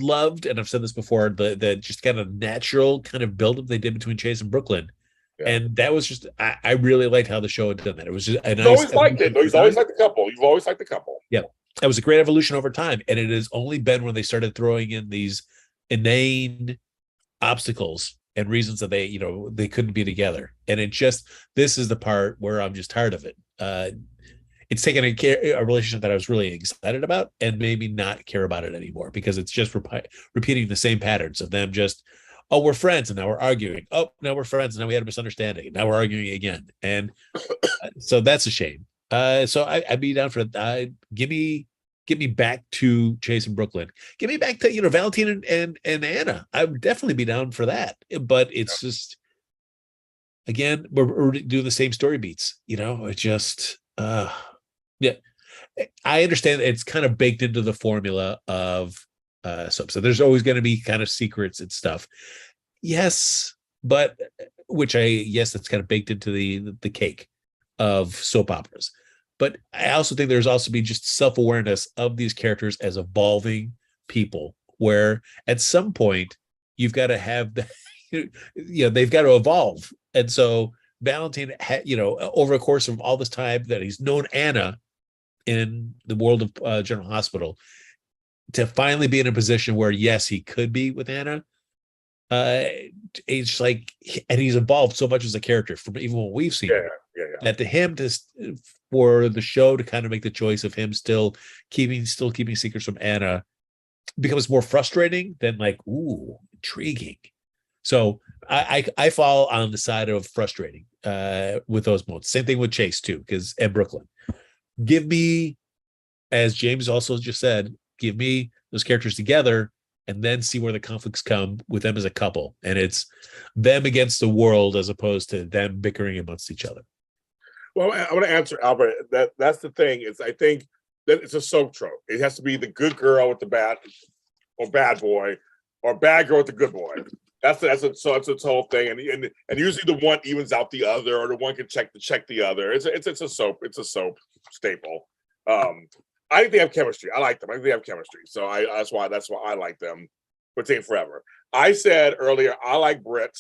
[SPEAKER 2] loved, and I've said this before, the just kind of natural kind of buildup they did between Chase and Brooklyn. Yeah. And that was just, I really liked how the show had done that. It was just, and
[SPEAKER 1] He's always liked it. He's always liked the couple. You've always liked the couple.
[SPEAKER 2] Yeah. That was a great evolution over time. And it has only been when they started throwing in these inane obstacles and reasons that they couldn't be together. And this is the part where I'm just tired of it. It's taken a relationship that I was really excited about and maybe not care about it anymore, because it's just repeating the same patterns of them just, oh, we're friends and now we're arguing. Oh, now we're friends and now we had a misunderstanding. And now we're arguing again. And so that's a shame. So I'd be down for it. Get me back to Chase and Brooklyn. Get me back to Valentine and Anna. I would definitely be down for that. But it's just, again, we're doing the same story beats. It just yeah. I understand it's kind of baked into the formula of soap. So there's always going to be kind of secrets and stuff. Yes, but that's kind of baked into the cake of soap operas. But I also think there's also be just self-awareness of these characters as evolving people, where at some point you've got to have they've got to evolve. And so Valentine, over the course of all this time that he's known Anna in the world of General Hospital, to finally be in a position where, yes, he could be with Anna. It's like, and he's evolved so much as a character from even what we've seen. That to him, for the show to kind of make the choice of him still keeping secrets from Anna becomes more frustrating than like, ooh, intriguing. So I fall on the side of frustrating with those moments. Same thing with Chase too, and Brooklyn. Give me, as James also just said, give me those characters together and then see where the conflicts come with them as a couple. And it's them against the world as opposed to them bickering amongst each other.
[SPEAKER 1] Well, I want to answer Albert. That's the thing, is I think that it's a soap trope. It has to be the good girl with the bad boy, or bad girl with the good boy. That's its whole thing. And usually the one evens out the other, or the one can check the other. It's a soap staple. I think they have chemistry. I like them. I think they have chemistry. So that's why I like them. But take forever. I said earlier I like Britt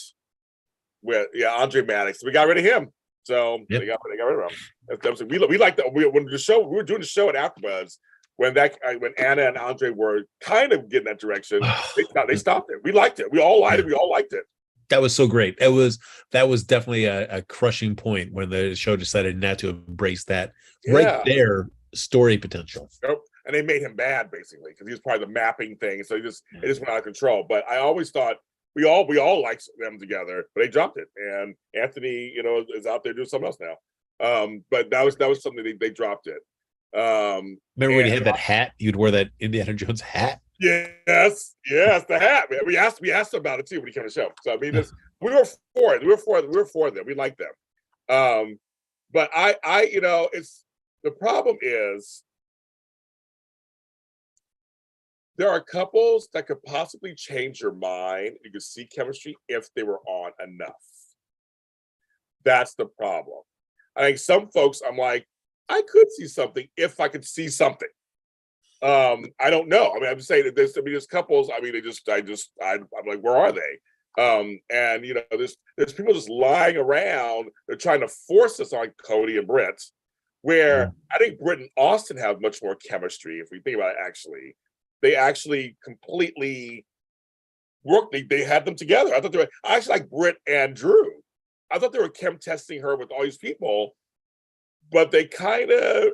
[SPEAKER 1] with Andre Maddox. We got rid of him. So yep. they got rid of him. We like that. We were doing the show at AfterBuzz when Anna and Andre were kind of getting that direction. They stopped it. We liked it. We all liked it. We all liked it.
[SPEAKER 2] That was so great. That was definitely a crushing point when the show decided not to embrace that right there story potential.
[SPEAKER 1] Yep. And they made him bad basically because he was part of the mapping thing. So it just went out of control. But I always thought we all liked them together, but they dropped it. And Anthony, is out there doing something else now. But that was something they dropped it.
[SPEAKER 2] Remember when he had that hat? You'd wear that Indiana Jones hat.
[SPEAKER 1] Yes, the hat. We asked him about it too when he came to the show. So I mean, we were for it. We were for them. We liked them. But I it's the problem is there are couples that could possibly change your mind. You could see chemistry if they were on enough. That's the problem. I think some folks, I'm like, I could see something if I could see something. I don't know. I mean, I'm just saying that there's couples. I mean, I'm like, where are they? And there's people just lying around. They're trying to force us on Cody and Britt where I think Britt and Austin have much more chemistry. If we think about it, they actually completely worked. They had them together. I actually like Britt and Drew. I thought they were chem testing her with all these people, but they kind of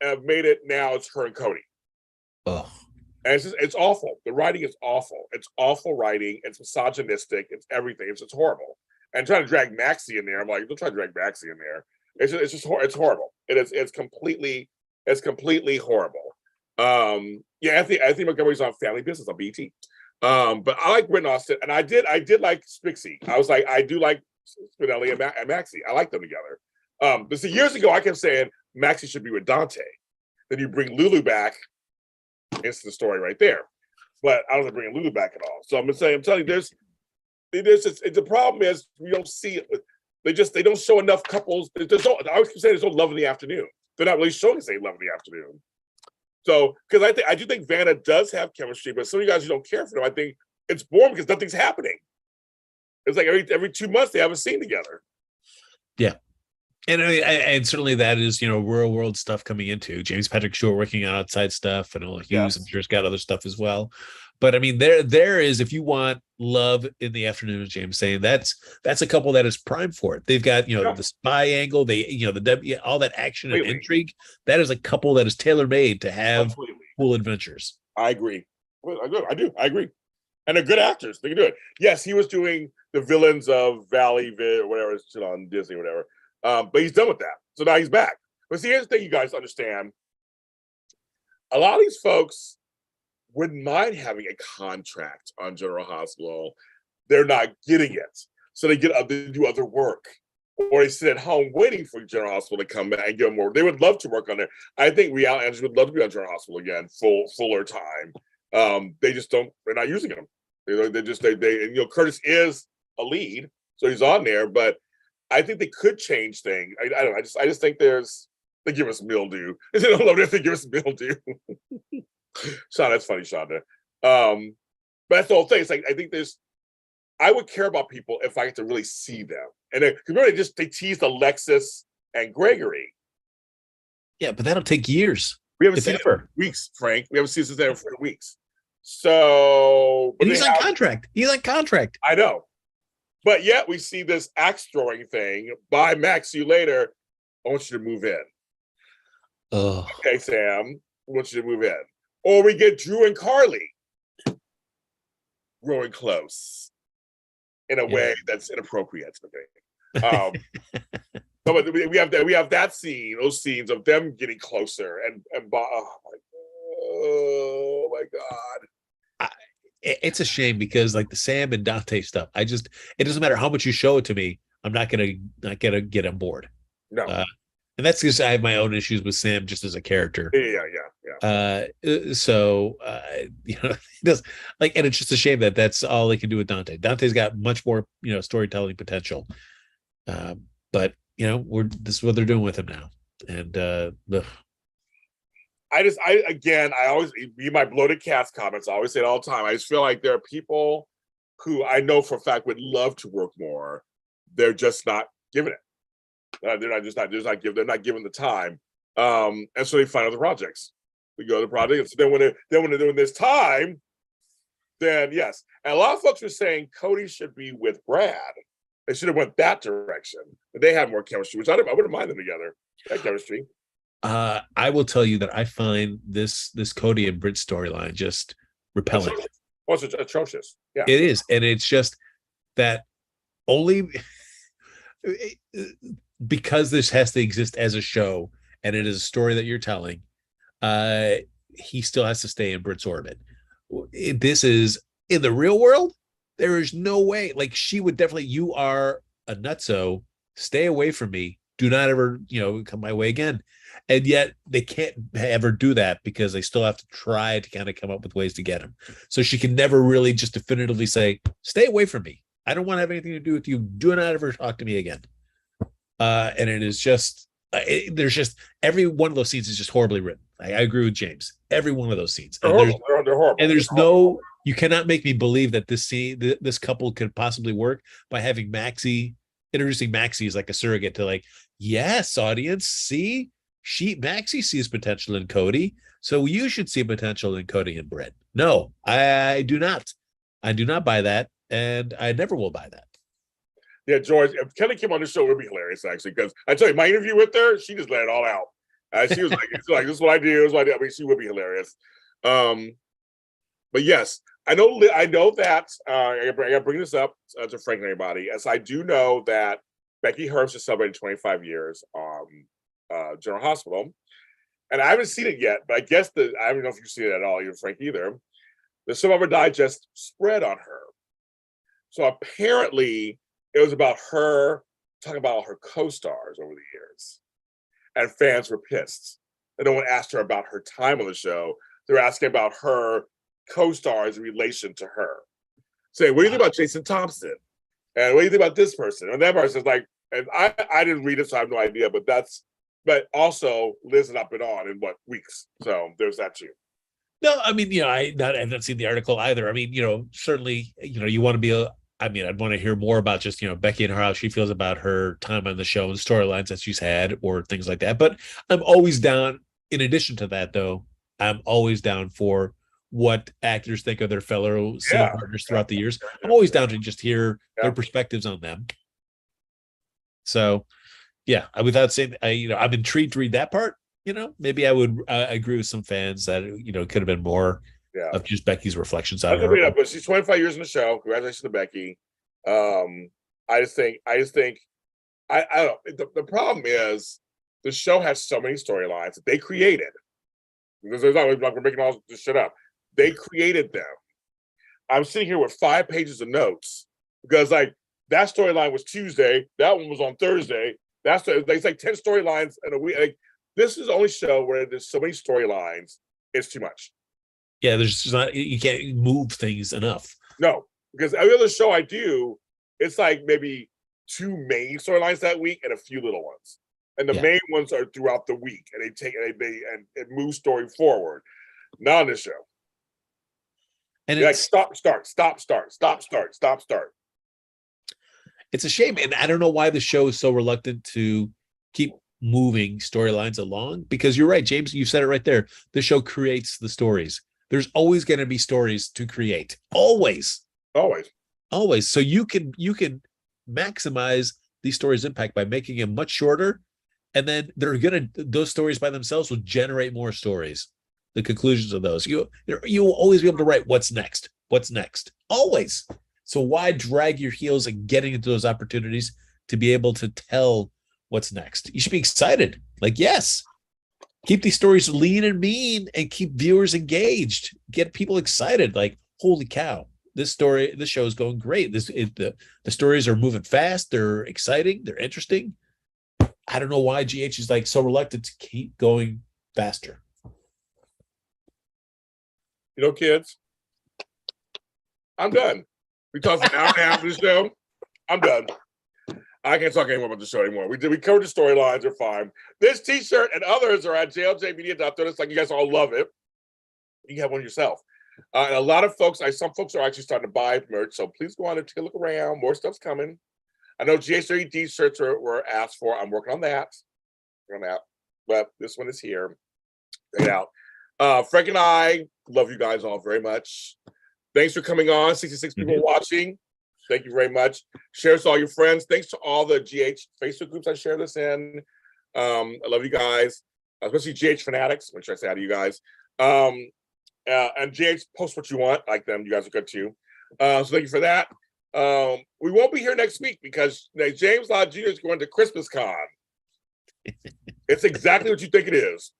[SPEAKER 1] have made it now it's her and Cody.
[SPEAKER 2] Oh.
[SPEAKER 1] And it's awful. The writing is awful. It's awful writing. It's misogynistic. It's everything. It's horrible. And trying to drag Maxie in there, I'm like, don't try to drag Maxie in there. It's horrible. It's completely horrible. I think Montgomery's on Family Business on BT. But I like Britt and Austin, and I did like Spixie. I was like, I do like Spinelli and Maxie. I like them together. But see, years ago, I kept saying Maxie should be with Dante. Then you bring Lulu back. It's the story right there. But I don't bring Lulu back at all. So I'm telling you, the problem is we don't see it. They don't show enough couples. I always keep saying there's no love in the afternoon. They're not really showing say love in the afternoon. So because I do think Vanna does have chemistry, but some of you guys who don't care for them, I think it's boring because nothing's happening. It's like every 2 months they have a scene together.
[SPEAKER 2] Yeah. And and certainly that is, real world stuff coming into James Patrick Shore working on outside stuff, and Hughes, yes. I'm sure, has got other stuff as well. But I mean, there is, if you want love in the afternoon, James saying that's a couple that is primed for it. They've got, the spy angle, all that action and intrigue. That is a couple that is tailor made to have cool adventures.
[SPEAKER 1] I agree. I do. I agree. And they're good actors. They can do it. Yes, he was doing the villains of Valley or whatever, it's on Disney or whatever. But he's done with that. So now he's back. But see, here's the thing you guys understand. A lot of these folks wouldn't mind having a contract on General Hospital. They're not getting it. So they do other work. Or they sit at home waiting for General Hospital to come back and give them more. They would love to work on it. I think reality actors would love to be on General Hospital again, fuller time. They just don't, they're not using them. Curtis is a lead, so he's on there, but I think they could change things. I don't know. I just think they give us mildew. They don't love it. They give us mildew. Sean, that's funny, Shonda. But that's the whole thing. It's like, I think I would care about people if I get to really see them. And remember, they teased Alexis and Gregory.
[SPEAKER 2] Yeah, but that'll take years.
[SPEAKER 1] We haven't seen it for weeks, Frank. We haven't seen it for weeks. So,
[SPEAKER 2] and he's on contract. He's on contract.
[SPEAKER 1] I know. But yet we see this axe throwing thing. Bye, Max. See you later. I want you to move in.
[SPEAKER 2] Oh.
[SPEAKER 1] Okay, Sam. I want you to move in. Or we get Drew and Carly growing close in a way that's inappropriate. Okay. But we have that scene, those scenes of them getting closer, and oh my God.
[SPEAKER 2] It's a shame because like the Sam and Dante stuff, it doesn't matter how much you show it to me, I'm not gonna get on board.
[SPEAKER 1] No.
[SPEAKER 2] And that's because I have my own issues with Sam just as a character.
[SPEAKER 1] Yeah.
[SPEAKER 2] It does and it's just a shame that that's all they can do with Dante. Dante's got much more, storytelling potential. But this is what they're doing with him now. And I always be my bloated cats comments. I always say it all the time. I just feel like there are people who I know for a fact would love to work more. They're just not giving it. They're not given the time. And so they find other projects. We go to the project. And so then when there's time, then yes. And a lot of folks were saying Cody should be with Brad. They should have went that direction. But they had more chemistry, which I wouldn't mind them together. That chemistry. I will tell you that I find this Cody and Britt storyline just repelling.
[SPEAKER 1] It's atrocious. Yeah,
[SPEAKER 2] it is, and it's just that only because this has to exist as a show, and it is a story that you're telling. He still has to stay in Britt's orbit. This is in the real world. There is no way. Like she would definitely. You are a nutso. Stay away from me. Do not ever, come my way again. And yet they can't ever do that because they still have to try to kind of come up with ways to get him. So she can never really just definitively say, stay away from me. I don't want to have anything to do with you. Do not ever talk to me again. And it is just, there's just, every one of those scenes is just horribly written. I agree with James. Every one of those scenes.
[SPEAKER 1] They're horrible.
[SPEAKER 2] And there's you cannot make me believe that this couple could possibly work by having introducing Maxie as like a surrogate to like, yes, audience, see, Maxie sees potential in Cody, so you should see potential in Cody and Britt. No, I do not. I do not buy that, and I never will buy that.
[SPEAKER 1] Yeah, George, if Kelly came on the show, it would be hilarious, actually, because I tell you, my interview with her, she just let it all out. She was like, this is what I do, this is what I do. I mean, she would be hilarious. But yes, I know that, I gotta bring this up to Frank and everybody, as I do know that Becky Herbst is celebrating 25 years on General Hospital. And I haven't seen it yet, but I guess I don't know if you've seen it at all, even Frank either. The Survivor Digest spread on her. So apparently it was about her talking about all her co-stars over the years. And fans were pissed. And no one asked her about her time on the show. They're asking about her co-stars in relation to her. Saying, what do you think about Jason Thompson? And what do you think about this person? And that person's like, and I didn't read it, so I have no idea, but also Liz and up and on in weeks. So there's that too.
[SPEAKER 2] No, I mean, I've not seen the article either. I mean, certainly, you want to be I'd want to hear more about just, Becky and how she feels about her time on the show and storylines that she's had or things like that. But I'm always down. In addition to that, though, I'm always down for what actors think of their fellow scene partners throughout the years. I'm always down to just hear their perspectives on them. So, yeah, without saying, I'm intrigued to read that part. Maybe I would agree with some fans that, it could have been more of just Becky's reflections on her.
[SPEAKER 1] But she's 25 years in the show. Congratulations to Becky. I just think, I don't know. The problem is the show has so many storylines that they created. Because there's not like we're making all this shit up. They created them. I'm sitting here with 5 pages of notes because that storyline was Tuesday. That one was on Thursday. It's like 10 storylines in a week. This is the only show where there's so many storylines. It's too much.
[SPEAKER 2] Yeah, there's just not, you can't move things enough.
[SPEAKER 1] No, because every other show I do, it's like maybe 2 main storylines that week and a few little ones. And the main ones are throughout the week, and it moves story forward. Not on this show. And it's stop, start.
[SPEAKER 2] It's a shame, and I don't know why the show is so reluctant to keep moving storylines along. Because you're right, James. You said it right there. The show creates the stories. There's always going to be stories to create. Always. So you can maximize these stories' impact by making them much shorter. And then those stories by themselves will generate more stories. The conclusions of those. You will always be able to write what's next. Always. So why drag your heels and getting into those opportunities to be able to tell what's next? You should be excited. Yes. Keep these stories lean and mean and keep viewers engaged. Get people excited. Holy cow. This show is going great. The stories are moving fast. They're exciting. They're interesting. I don't know why GH is so reluctant to keep going faster.
[SPEAKER 1] Kids, I'm done. We talked an hour and a half of the show. I'm done. I can't talk anymore about the show anymore. We covered the storylines. They're fine. This T-shirt and others are at jljmedia.com. It's you guys all love it. You can have one yourself. And a lot of some folks are actually starting to buy merch. So please go on and take a look around. More stuff's coming. I know GH30 shirts were asked for. I'm working on that. But this one is here. Check it out. Frank and I love you guys all very much. Thanks for coming on. 66 people watching. Thank you very much. Share this to all your friends. Thanks to all the GH Facebook groups I share this in. I love you guys, especially GH fanatics. Make sure I say hi to you guys. And GH, post what you want. Like them. You guys are good too. So thank you for that. We won't be here next week because James Lott Jr. is going to Christmas Con. It's exactly what you think it is.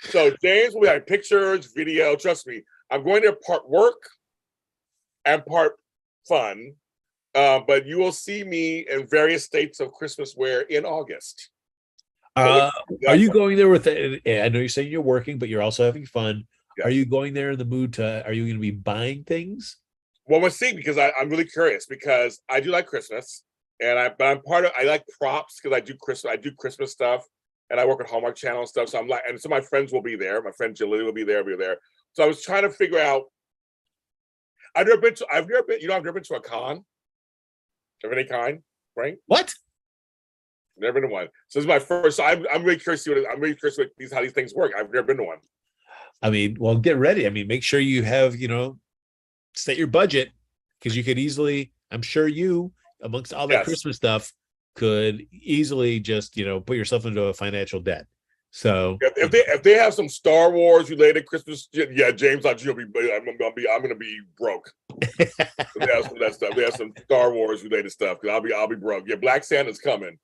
[SPEAKER 1] So James will be like pictures, video. Trust me, I'm going there part work and part fun. But you will see me in various states of Christmas wear in August.
[SPEAKER 2] Are you going there with? I know you're saying you're working, but you're also having fun. Yes. Are you going there in the mood are you going to be buying things?
[SPEAKER 1] Well, we'll see, because I'm really curious, because I do like Christmas, and I like props because I do Christmas stuff, and I work with Hallmark Channel and stuff. So I'm and some of my friends will be there. My friend Jilly will be there. So I was trying to figure out. I've never been to a con of any kind, Frank.
[SPEAKER 2] What?
[SPEAKER 1] Never been to one. So this is my first. So I'm really curious to see what I'm really curious how these things work. I've never been to one.
[SPEAKER 2] I mean, well, get ready. I mean, make sure you have, set your budget, because you could easily, I'm sure you, amongst all that
[SPEAKER 1] Yes.
[SPEAKER 2] Christmas stuff, could easily just, put yourself into a financial debt. So
[SPEAKER 1] if they have some Star Wars related Christmas, yeah, James, I'm gonna be broke. They have some of that stuff. They have some Star Wars related stuff because I'll be broke. Yeah, Black Santa's coming.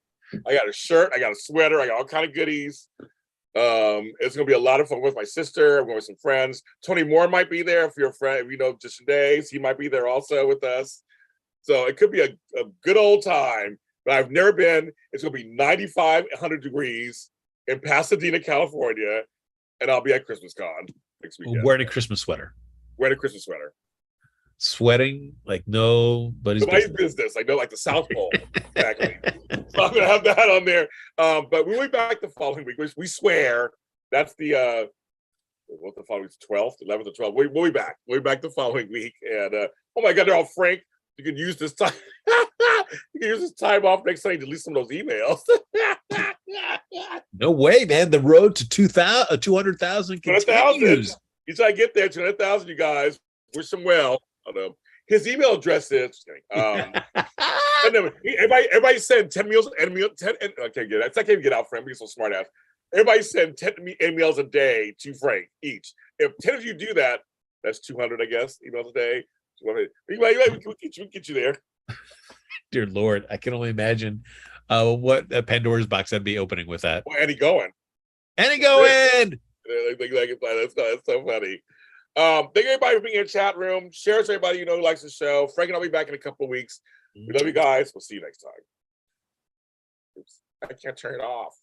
[SPEAKER 1] I got a shirt, I got a sweater, I got all kind of goodies. It's gonna be a lot of fun with my sister. I'm going with some friends. Tony Moore might be there if you're a friend. If you know Justin Days, he might be there also with us. So it could be a good old time. But I've never been. It's gonna be 95, 100 degrees in Pasadena, California, and I'll be at Christmas Con next weekend.
[SPEAKER 2] wearing a Christmas sweater.
[SPEAKER 1] Wearing a Christmas sweater.
[SPEAKER 2] Sweating like nobody's
[SPEAKER 1] business. Like the South Pole. Exactly. So I'm gonna have that on there. But we'll be back the following week. We swear that's the what the following week, 12th, 11th, or 12th. We'll be back. We'll be back the following week. And oh my god, they're all frank. You can use this time. You can use this time off next time to delete some of those emails.
[SPEAKER 2] No way, man. The road to 200,000 continues.
[SPEAKER 1] You try to get there, 200,000, you guys. Wish him well. His email address is everybody send 10 meals and meal 10 and I can't get it. I can't even get out, Frank. Being so smart ass. Everybody send 10 emails a day to Frank each. If 10 of you do that, that's 200, I guess, emails a day. We can get you there.
[SPEAKER 2] Dear Lord, I can only imagine what a Pandora's box I'd be opening with that.
[SPEAKER 1] Well, Andy going.
[SPEAKER 2] Andy going.
[SPEAKER 1] That's so funny. Thank everybody for being in the chat room. Share it to everybody you know who likes the show. Frank and I'll be back in a couple of weeks. We love you guys. We'll see you next time. Oops, I can't turn it off.